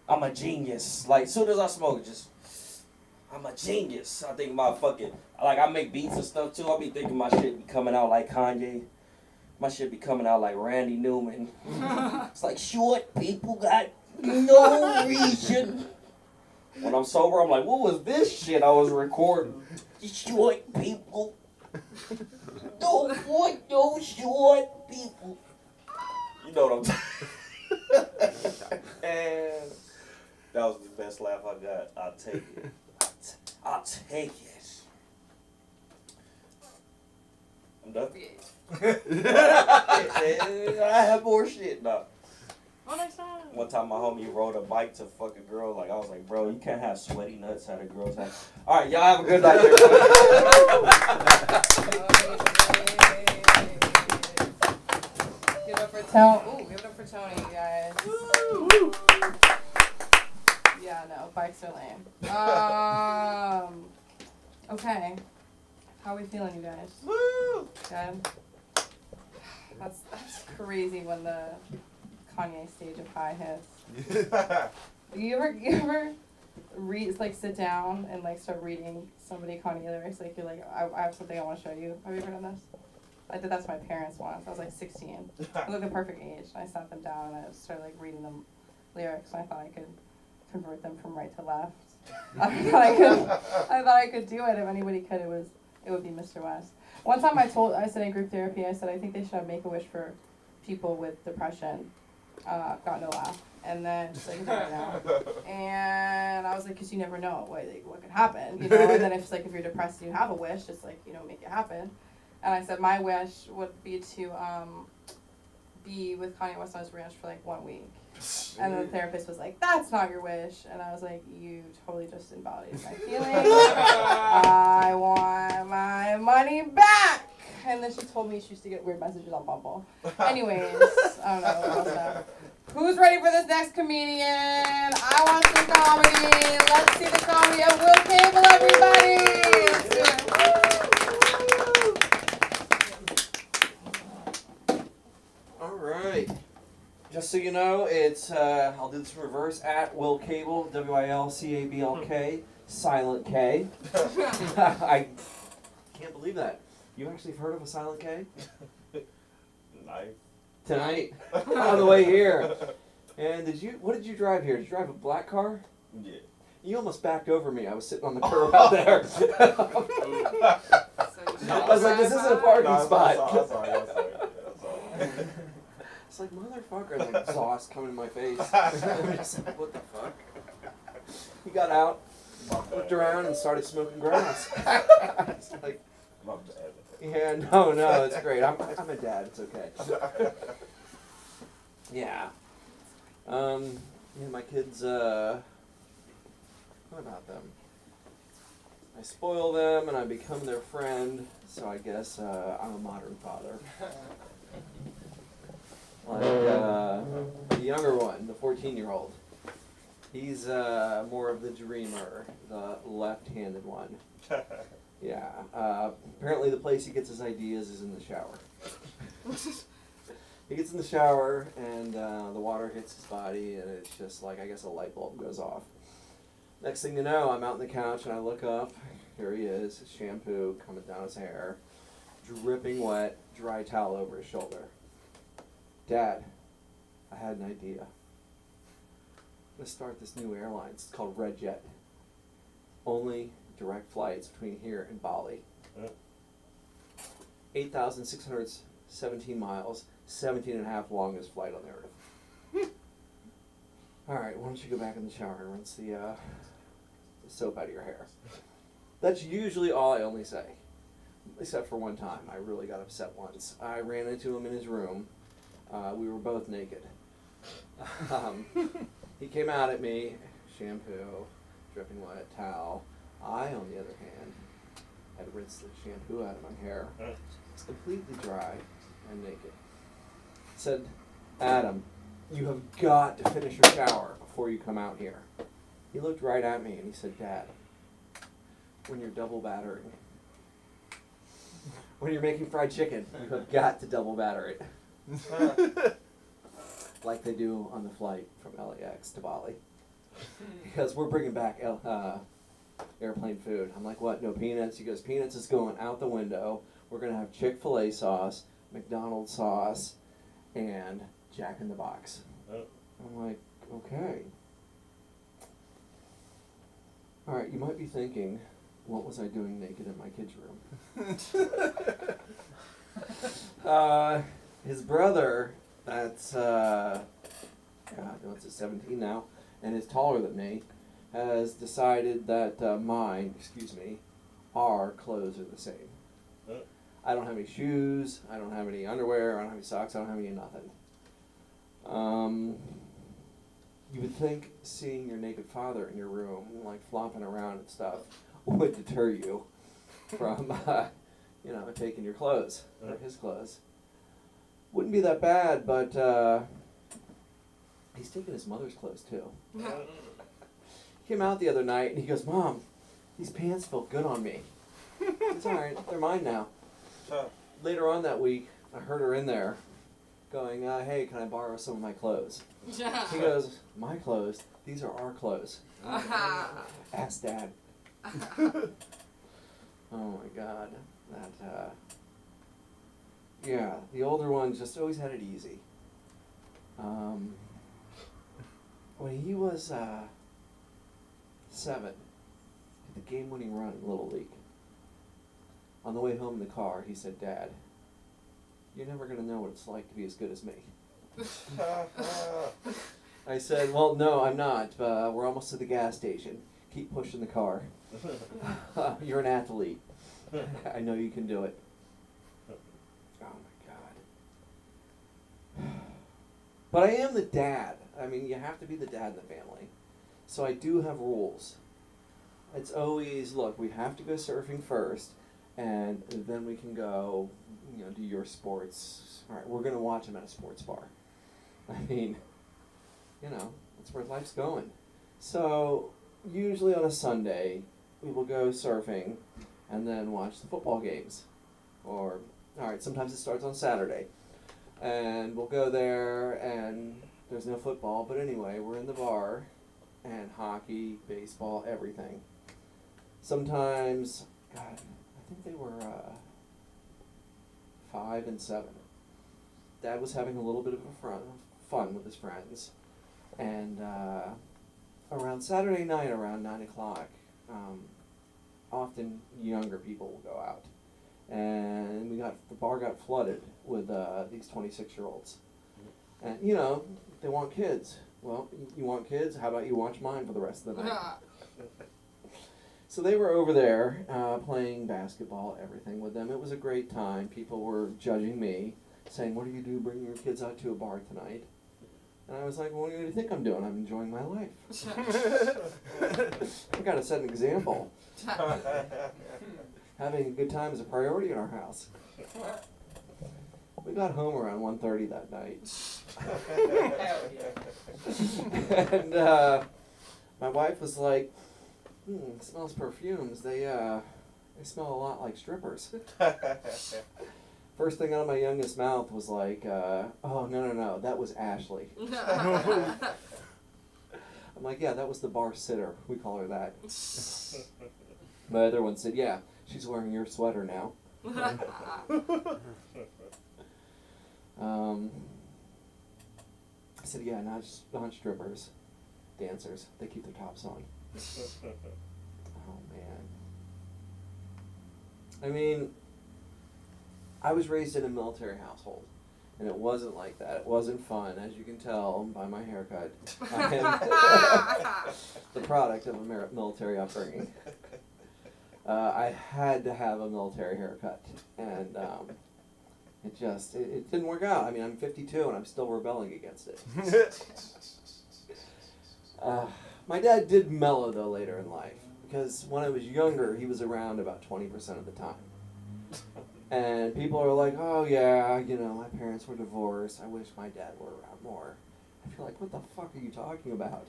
I'm a genius. Like, as soon as I smoke, I'm a genius. I think my fucking, like, I make beats and stuff too. I'll be thinking my shit be coming out like Kanye. My shit be coming out like Randy Newman. It's like, short people got no reason. When I'm sober, I'm like, what was this shit I was recording? Short people don't want no short people. You know what I'm saying? And that was the best laugh I got. I'll take it. I'll take it. I'm done. I have more shit now. One time my homie rode a bike to fuck a girl. Like, I was like, bro, you can't have sweaty nuts at a girl's house. All right, y'all have a good night. Give it up for Tony. Give it up for Tony, you guys. Woo. Yeah, no, bikes are lame. Okay. How are we feeling, you guys? Woo! Good. That's crazy when the Kanye stage of high hits. You ever read, like, sit down and like start reading somebody Kanye lyrics? Like, you're like, I have something I want to show you. Have you ever done this? I did that to my parents once. I was like 16. It was like the perfect age. I sat them down and I started like reading them lyrics. And I thought I could convert them from right to left. I thought I could do it. If anybody could, it would be Mr. West. One time I said in group therapy, I said I think they should have Make-A-Wish for people with depression. Got no laugh. And then she's like, sorry now. And I was like, because you never know what could happen, you know. And then if you're depressed and you have a wish, just make it happen. And I said my wish would be to be with Kanye West on his ranch for 1 week. And then the therapist was like, that's not your wish. And I was like, you totally just embodied my feelings. I want my money back. And then she told me she used to get weird messages on Bumble. Anyways, I don't know what else now. Who's ready for this next comedian? I want some comedy. Let's see the comedy of Will Cable, everybody. Let's do it. All right. Just so you know, it's I'll do this in reverse. At Will Cable, WILCABLK, silent K. I can't believe that. You actually have heard of a silent K? Life. Tonight, on the way here. And what did you drive here? Did you drive a black car? Yeah. You almost backed over me. I was sitting on the curb out there. I was like, this isn't a parking spot. I'm sorry. It's like, motherfucker, the exhaust coming in my face. I'm just like, what the fuck? He got out, looked around, and started smoking grass. It's like, My bad. yeah, no, it's great. I'm a dad. It's okay. Yeah. My kids, what about them? I spoil them and I become their friend, so I guess I'm a modern father. Like, the younger one, the 14-year-old, he's more of the dreamer, the left-handed one. Yeah. Apparently the place he gets his ideas is in the shower. He gets in the shower and the water hits his body and it's just like, I guess a light bulb goes off. Next thing you know, I'm out on the couch and I look up. Here he is, his shampoo coming down his hair, dripping wet, dry towel over his shoulder. Dad, I had an idea. I'm going to start this new airline. It's called Red Jet. Only direct flights between here and Bali. 8,617 miles, 17 and a half longest flight on the earth. Alright, why don't you go back in the shower and rinse the soap out of your hair. That's usually all I only say. Except for one time. I really got upset once. I ran into him in his room. We were both naked. He came out at me, shampoo, dripping wet towel. I, on the other hand, had rinsed the shampoo out of my hair. It's completely dry and naked. Said, Adam, you have got to finish your shower before you come out here. He looked right at me and he said, Dad, when you're double battering, when you're making fried chicken, you have got to double batter it. Like they do on the flight from LAX to Bali. Because we're bringing back airplane food. I'm like, what, no peanuts? He goes, peanuts is going out the window. We're going to have Chick-fil-A sauce, McDonald's sauce, and Jack in the Box. I'm like, okay. Alright, you might be thinking, what was I doing naked in my kid's room? His brother, that's, God, what's it, 17 now, and is taller than me, has decided that our clothes are the same. I don't have any shoes, I don't have any underwear, I don't have any socks, I don't have any nothing. You would think seeing your naked father in your room, like flopping around and stuff, would deter you from, taking your clothes, or his clothes. Wouldn't be that bad, but he's taking his mother's clothes too. He came out the other night and he goes, Mom, these pants feel good on me. It's alright, they're mine now. Later on that week, I heard her in there going, hey, can I borrow some of my clothes? He goes, my clothes? These are our clothes. Ask Dad. Oh my God. Yeah, the older one just always had it easy. When he was 7, did the game-winning run in Little League. On the way home in the car, he said, Dad, you're never going to know what it's like to be as good as me. I said, well, no, I'm not. We're almost to the gas station. Keep pushing the car. You're an athlete. I know you can do it. Oh my God. But I am the dad. I mean, you have to be the dad in the family. So I do have rules. It's always, look, we have to go surfing first, and then we can go, do your sports. All right, we're going to watch them at a sports bar. I mean, that's where life's going. So usually on a Sunday, we will go surfing and then watch the football games. Or, all right, sometimes it starts on Saturday. And we'll go there, and there's no football, but anyway, we're in the bar, and hockey, baseball, everything. Sometimes, God, I think they were 5 and 7. Dad was having a little bit of fun with his friends, and around Saturday night, around 9 o'clock, often younger people will go out, and the bar got flooded with these 26-year-olds, and they want kids. Well, you want kids? How about you watch mine for the rest of the night? So they were over there playing basketball, everything with them. It was a great time. People were judging me, saying, "What do you do bringing your kids out to a bar tonight?" And I was like, "Well, what do you think I'm doing? I'm enjoying my life. I've got to set an example. Having a good time is a priority in our house." We got home around 1:30 that night. And my wife was like, it smells perfumes. They smell a lot like strippers. First thing out of my youngest mouth was like, oh, no, that was Ashley. I'm like, yeah, that was the bar sitter. We call her that. My other one said, yeah, she's wearing your sweater now. I said, yeah, not strippers, dancers. They keep their tops on. Oh, man. I mean, I was raised in a military household, and it wasn't like that. It wasn't fun, as you can tell by my haircut. I am the product of a military upbringing. I had to have a military haircut, and it didn't work out. I mean, I'm 52 and I'm still rebelling against it. My dad did mellow, though, later in life, because when I was younger, he was around about 20% of the time. And people are like, oh, yeah, my parents were divorced. I wish my dad were around more. I feel like, what the fuck are you talking about?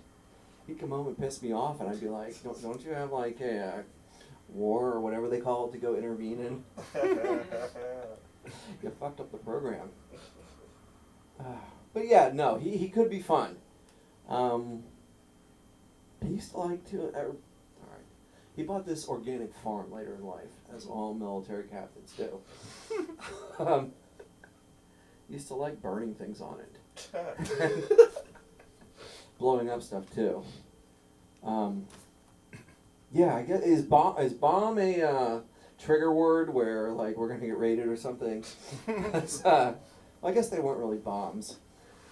He'd come home and piss me off, and I'd be like, don't you have, like, a war or whatever they call it to go intervene in? You fucked up the program. But yeah, no, he could be fun. He used to like to, alright, he bought this organic farm later in life, as all military captains do. He used to like burning things on it. Blowing up stuff too. Yeah, I guess, is bomb a trigger word where, like, we're going to get raided or something? I guess they weren't really bombs.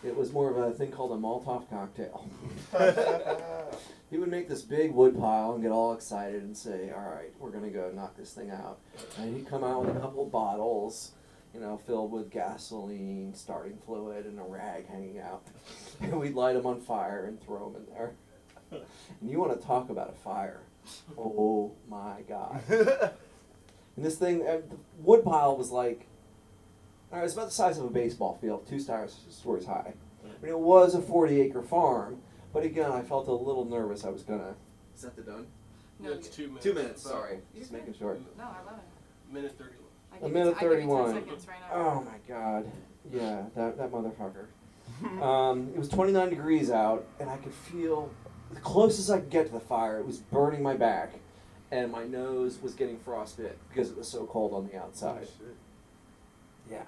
It was more of a thing called a Molotov cocktail. He would make this big wood pile and get all excited and say, all right, we're going to go knock this thing out. And he'd come out with a couple of bottles, filled with gasoline, starting fluid, and a rag hanging out. And we'd light them on fire and throw them in there. And you want to talk about a fire. Oh, my God. And this thing, the wood pile was like, all right, it's about the size of a baseball field, 2 stories high. I mean, it was a 40-acre farm, but again, I felt a little nervous I was going to... Is that the done? No, It's 2 minutes. 2 minutes, sorry. Just making sure. No, I love it. Minute 31. I A give minute you 31. 10 seconds right now. Oh, my God. Yeah, that motherfucker. It was 29 degrees out, and I could feel... The closest I could get to the fire, it was burning my back, and my nose was getting frostbite because it was so cold on the outside. Yeah.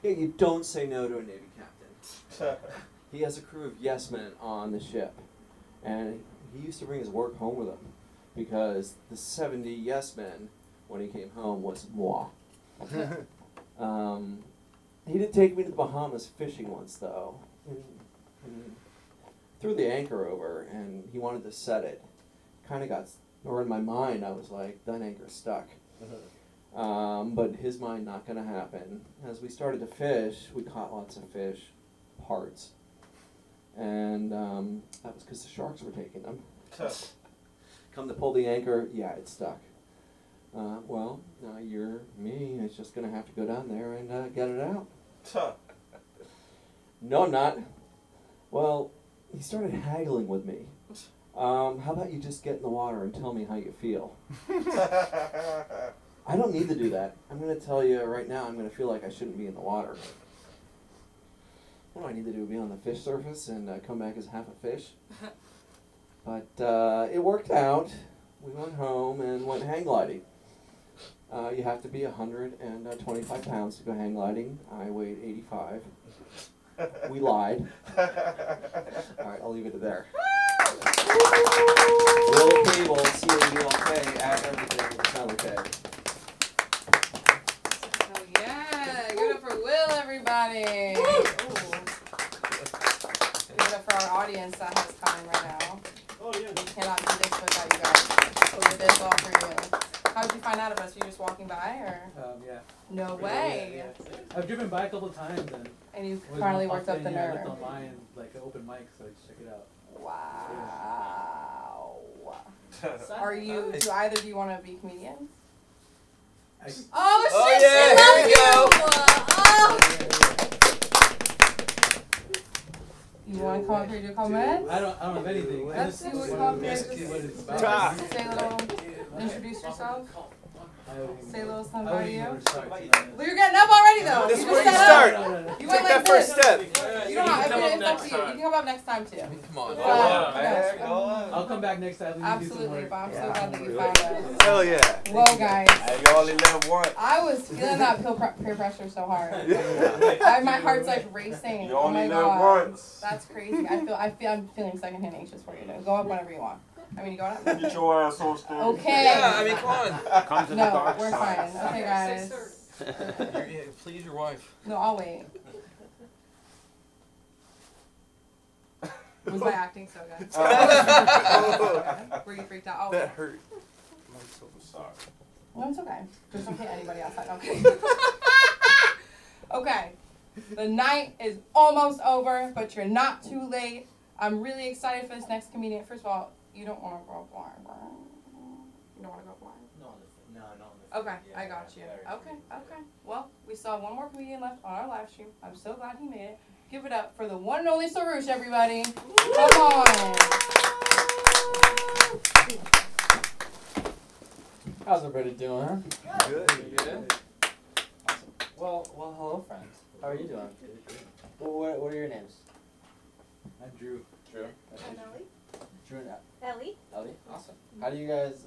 Yeah, you don't say no to a Navy captain. He has a crew of yes men on the ship, and he used to bring his work home with him because the 70 yes men, when he came home, was moi. He did take me to the Bahamas fishing once, though, and threw the anchor over, and he wanted to set it. Kind of got, or in my mind, I was like, that anchor's stuck. But his mind, not going to happen. As we started to fish, we caught lots of fish, parts. And that was because the sharks were taking them. Come to pull the anchor, yeah, it's stuck. Well, you're me. It's just going to have to go down there and get it out. No, I'm not. Well, he started haggling with me. How about you just get in the water and tell me how you feel? I don't need to do that. I'm going to tell you right now, I'm going to feel like I shouldn't be in the water. What do I need to do? Be on the fish surface and come back as half a fish? But it worked out. We went home and went hang gliding. You have to be 125 pounds to go hang gliding. I weighed 85. We lied. All right, I'll leave it there. Will Cable, C-A-B-L-K, at everything. It's not okay. Oh yeah, give it up for Will, everybody. Give it up for our audience that has coming right now. Oh, yeah. We cannot do this without you guys. So we did this all for you. How did you find out of us? Were you just walking by, or? Yeah. No way. Yeah. I've driven by a couple of times and And you was finally off worked up the I nerve. looked online, like an open mic, so I just check it out. Wow. Are you? Do either of you want to be comedians? I, Oh Oh, shit! yeah, She here loves you. You want to come up here and do a couple minutes? I don't have anything. I Let's just see what's wanted up to here. see what it's Just about. say a little. Introduce yourself. I don't even Say a know. little something I about don't even know you. where to start, to be honest. Well, you're getting up already though. This You is where just you sat up. start. You Take went like that first this. step. You don't have Come to. up It's up next to you. time. You can come up next time too. Come on. But, I'll come back next time. We can do some absolutely, more. but I'm so glad that you found us. Hell yeah. Whoa, guys. Hey, you only live once. I was feeling that peer pressure so hard. My heart's like racing. You Oh my only live god. once. That's crazy. I'm feeling secondhand anxious for you. Go up whenever you want. I mean, you go up. Get your ass on stage. Okay. Yeah, I mean, come on. Come to the No, dark we're side. fine. Okay, guys. Please your wife. No, I'll wait. Was my acting so good? Were you freaked out? Oh, That hurt. I'm so sorry. no, it's okay. Just don't hit anybody outside. Okay. Okay. The night is almost over, but you're not too late. I'm really excited for this next comedian. First of all, you don't want to go blind, right? You don't want to go blind? No. Okay, I got you. Okay. Well, we still have one more comedian left on our live stream. I'm so glad he made it. Give it up for the one and only Sarouche, everybody. Come on. How's everybody doing? Good. Good. Awesome. Well, hello, friends. How are you doing? Well, what are your names? I'm Drew. Drew. I'm Ellie. Drew and Ellie. Ellie. Awesome. How do you guys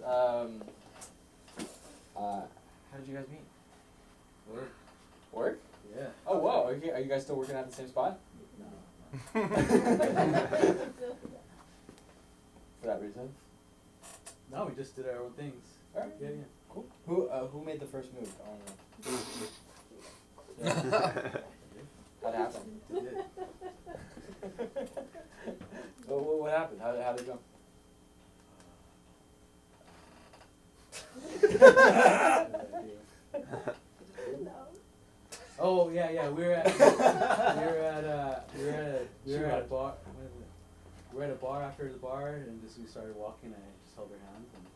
how did you guys meet? Work. Work? Yeah. Oh, whoa. Are you guys still working at the same spot? No. For that reason? No, we just did our own things. Alright. Yeah. Cool. Who made the first move? I don't know. How'd it happen? They did. What happened? How did it go? Oh yeah. We were at a bar. We're at a bar after the bar, and just we started walking. I just held her hand. And,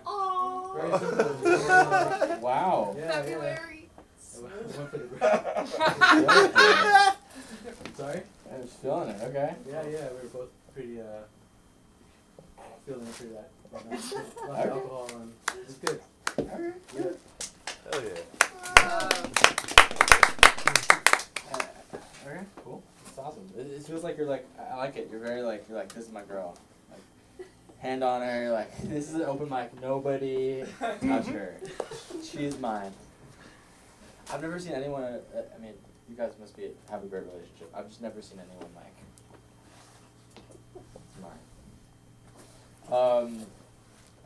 Aww. Very simple. Wow. Yeah. February. I went for the Sorry? I was feeling it, okay. Yeah. We were both pretty feeling it pretty that. Lots of alcohol and it was good. Yeah. Hell yeah. Okay, cool. It's awesome. It feels like you're like, I like it. You're like, this is my girl. Like, hand on her, you're like, this is an open mic. Nobody touch her. She's mine. I've never seen anyone, I mean, you guys must have a great relationship. I've just never seen anyone like, it's mine.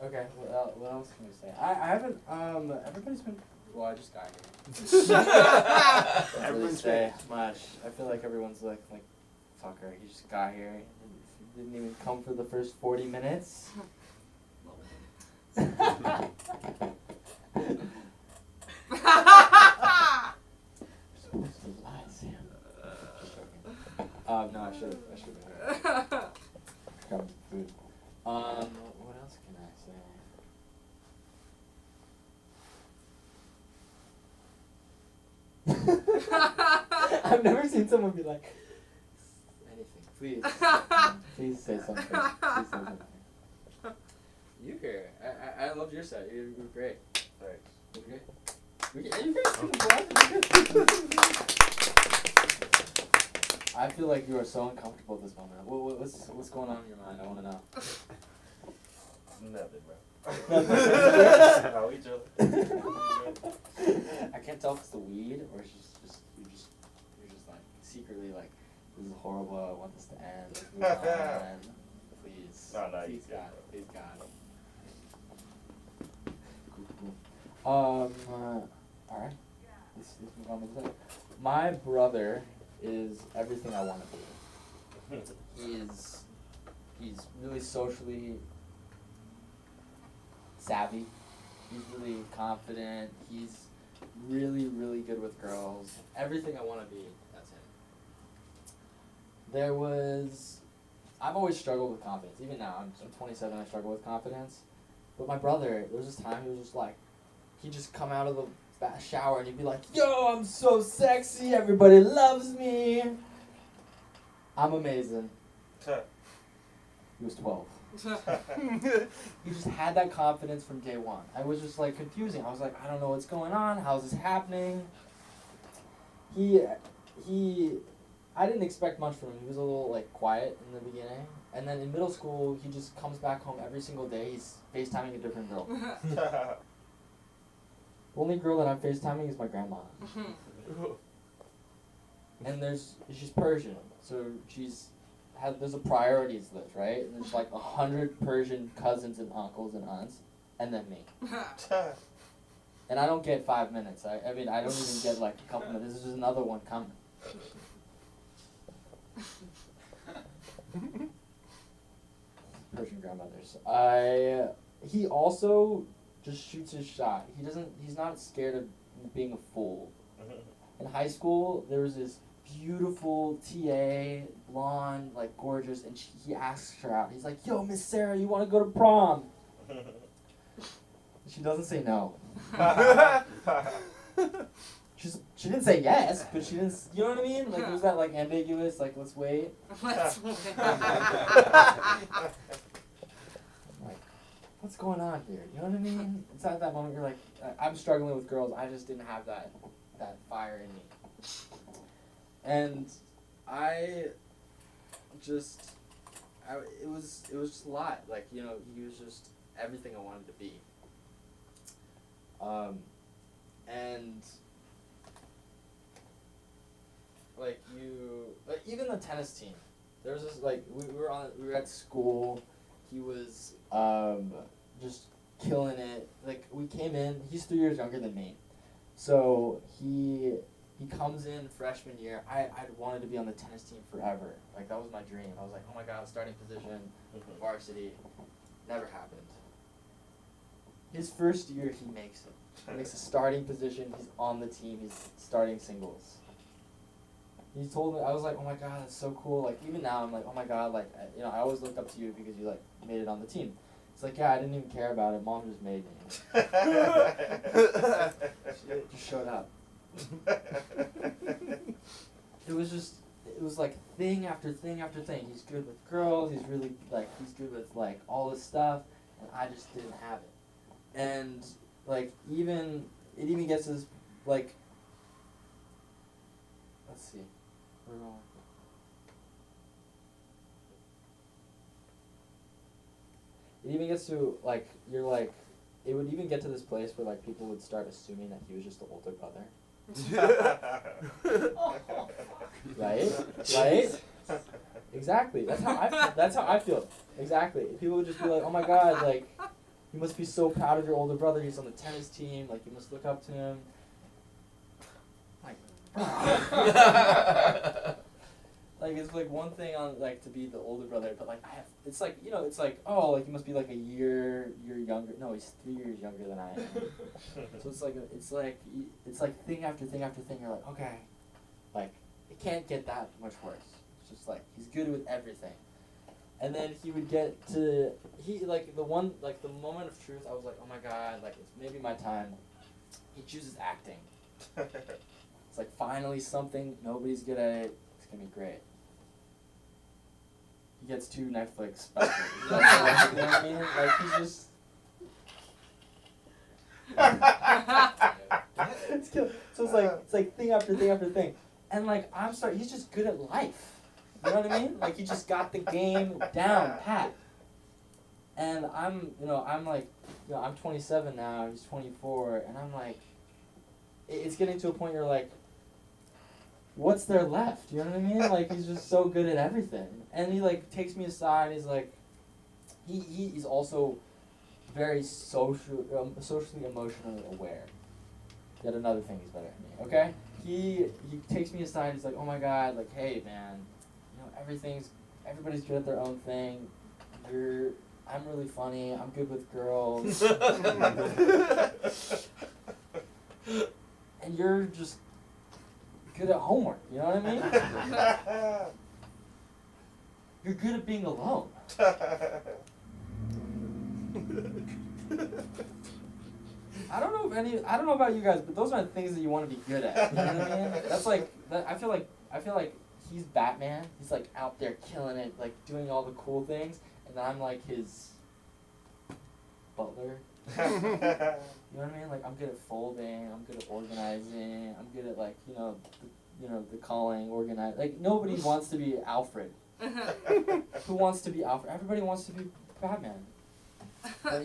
Okay, what else can we say? I haven't, everybody's been Well, I just got here. Can't really Everyone's say much. I feel like everyone's like, fucker, he just got here. He didn't even come for the first 40 minutes. No, I should have. Got some food. What else can I say? I've never seen someone be like, anything, please. Please say something. Please say something. You here. I loved your set. You were great. Thanks. You were great. You guys I feel like you are so uncomfortable at this moment. What's going on in your mind? I want to know. Nothing, bro. How we I can't tell if it's the weed or it's you're just like secretly like, this is horrible. I want this to end. Move on. Please. No, Please you God. Please God. Cool. All right. Let's move on with that. My brother is everything I want to be. He's really socially savvy. He's really confident. He's really, really good with girls. Everything I want to be, that's him. I've always struggled with confidence. Even now, I'm 27, I struggle with confidence. But my brother, there was this time he was just like, he'd just come out of the shower and he'd be like, yo, I'm so sexy, everybody loves me. I'm amazing. He was 12. He just had that confidence from day one. I was just like confusing. I was like, I don't know what's going on. How's this happening? I didn't expect much from him. He was a little like quiet in the beginning. And then in middle school, he just comes back home every single day. He's FaceTiming a different girl. The only girl that I'm FaceTiming is my grandma. And she's Persian, so there's a priorities list, right? And there's like 100 Persian cousins and uncles and aunts, and then me. And I don't get 5 minutes. I mean, I don't even get like a couple minutes. There's just another one coming. Persian grandmothers. He also just shoots his shot. He's not scared of being a fool. In high school, there was this beautiful TA, blonde, like gorgeous, and he asks her out. He's like, yo, Miss Sarah, you want to go to prom? She doesn't say no. She didn't say yes, but she didn't, you know what I mean? Like, it was that, like, ambiguous, like, let's wait. Let's wait. Like, what's going on here? You know what I mean? It's at that moment you're like, I'm struggling with girls. I just didn't have that fire in me. And it was just a lot. Like, you know, he was just everything I wanted to be. And like even the tennis team, there was this, like, we were at school. He was just killing it. Like, we came in, he's 3 years younger than me, so he comes in freshman year. I'd wanted to be on the tennis team forever. Like, that was my dream. I was like, oh my god, starting position, varsity. Never happened. His first year, he makes it. He makes a starting position. He's on the team. He's starting singles. He told me, I was like, oh my god, that's so cool. Like, even now, I'm like, oh my god, like, you know, I always looked up to you because you, like, made it on the team. It's like, yeah, I didn't even care about it. Mom just made me. She just showed up. It was like thing after thing after thing. He's good with girls. He's really, like, he's good with, like, all this stuff. And I just didn't have it. And, like, it even gets to this, like, let's see. We're going. It even gets to, like, you're like, it would even get to this place where, like, people would start assuming that he was just the older brother. Right? Right? Exactly. That's how I feel. Exactly. People would just be like, oh my god, like, you must be so proud of your older brother. He's on the tennis team. Like, you must look up to him. Like, like, it's like one thing on like to be the older brother, but like it's like, you know, it's like, oh, like you must be like a year younger. No, he's 3 years younger than I am. So it's like thing after thing after thing. You're like, okay, like it can't get that much worse. It's just like he's good with everything. And then he would get to the moment of truth. I was like, oh my god, like it's maybe my time. He chooses acting. It's like finally something nobody's good at it. It's gonna be great. He gets 2 Netflix specials. You know what I mean? Like he's just. It's kill. So it's like thing after thing after thing, and like he's just good at life. You know what I mean? Like he just got the game down pat. And I'm 27 now. He's 24, and I'm like, it's getting to a point you're like, what's there left? You know what I mean? Like he's just so good at everything, and he like takes me aside. He's like, he's also very socially emotionally aware. Yet another thing he's better at me. Okay, he takes me aside. He's like, oh my god, like hey man, you know everybody's good at their own thing. I'm really funny. I'm good with girls. And you're just good at homework, you know what I mean? You're good at being alone. I don't know about you guys, but those are the things that you want to be good at. You know what I mean? That's like I feel like he's Batman. He's like out there killing it, like doing all the cool things, and I'm like his butler. You know what I mean? Like I'm good at folding. I'm good at organizing. I'm good at like the calling, organize. Like nobody wants to be Alfred. Who wants to be Alfred? Everybody wants to be Batman. But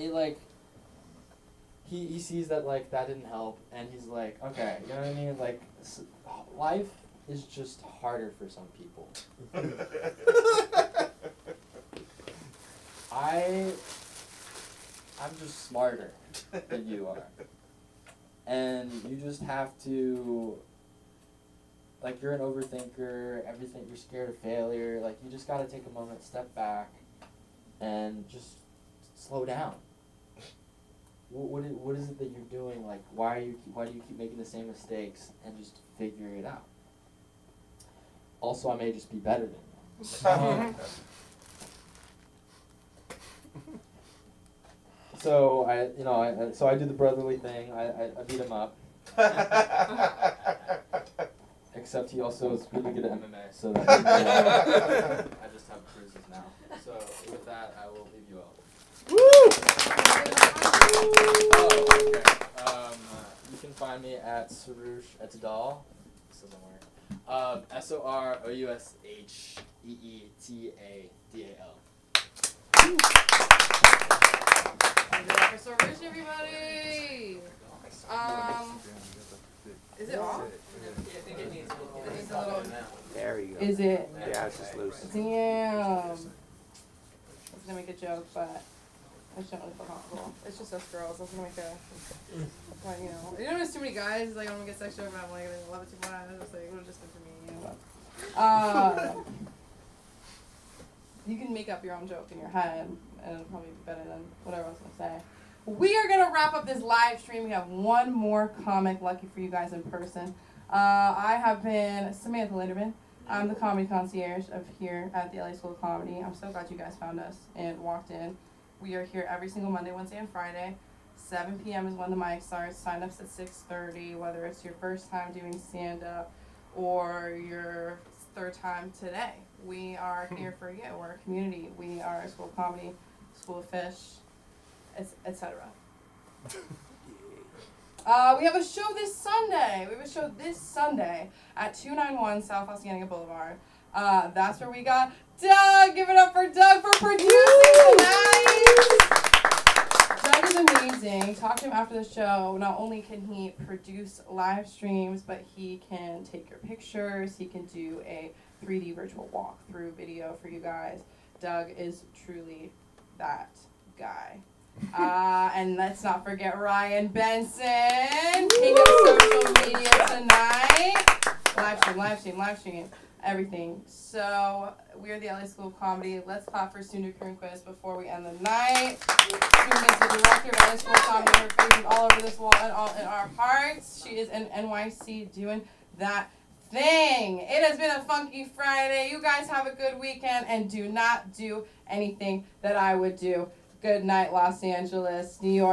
he sees that like that didn't help, and he's like, okay, you know what I mean? Like life is just harder for some people. I'm just smarter than you are. And you just have to, like you're an overthinker, everything, you're scared of failure, like you just gotta take a moment, step back, and just slow down. What is it that you're doing? Like why do you keep making the same mistakes, and just figure it out. Also, I may just be better than you. So I do the brotherly thing. I beat him up. Except he also is really good at MMA, so that I just have bruises now. So with that, I will leave you all. Woo! Oh, okay. You can find me at Soroush Etadal. This doesn't work. SOROUSHEETADAL. For Soroush, everybody. Is it off? I think it needs a little. There you go. Is it? Yeah, it's just loose. Damn. I was gonna make a joke, but I just don't really feel comfortable. It's just us girls. I was gonna make a, but you know there's too many guys. It's like I don't get sexual, but I'm like, I love it too much. It's like, it would have just been for me, you know. You can make up your own joke in your head, and it'll probably be better than whatever I was gonna say. We are gonna wrap up this live stream. We have one more comic, lucky for you guys in person. I have been Samantha Linderman. I'm the comedy concierge of here at the LA School of Comedy. I'm so glad you guys found us and walked in. We are here every single Monday, Wednesday, and Friday. 7 p.m. is when the mic starts. Sign-ups at 6:30, whether it's your first time doing stand-up or your third time today. We are here for you. We're a community. We are a School of Comedy, School of Fish, etc. We have a show this Sunday. At 291 South Oceania Boulevard. That's where we got Doug. Give it up for Doug for producing tonight. Doug is amazing. Talk to him after the show. Not only can he produce live streams, but he can take your pictures. He can do a 3D virtual walkthrough video for you guys. Doug is truly that guy. And let's not forget Ryan Benson, king of social media tonight. Live stream, everything. So we are the LA School of Comedy. Let's clap for Sunu Kernquist before we end the night. Sunu is the director of LA School of Comedy. Her face is all over this wall and all in our hearts. She is in NYC doing that thing. It has been a funky Friday. You guys have a good weekend and do not do anything that I would do. Good night, Los Angeles, New York.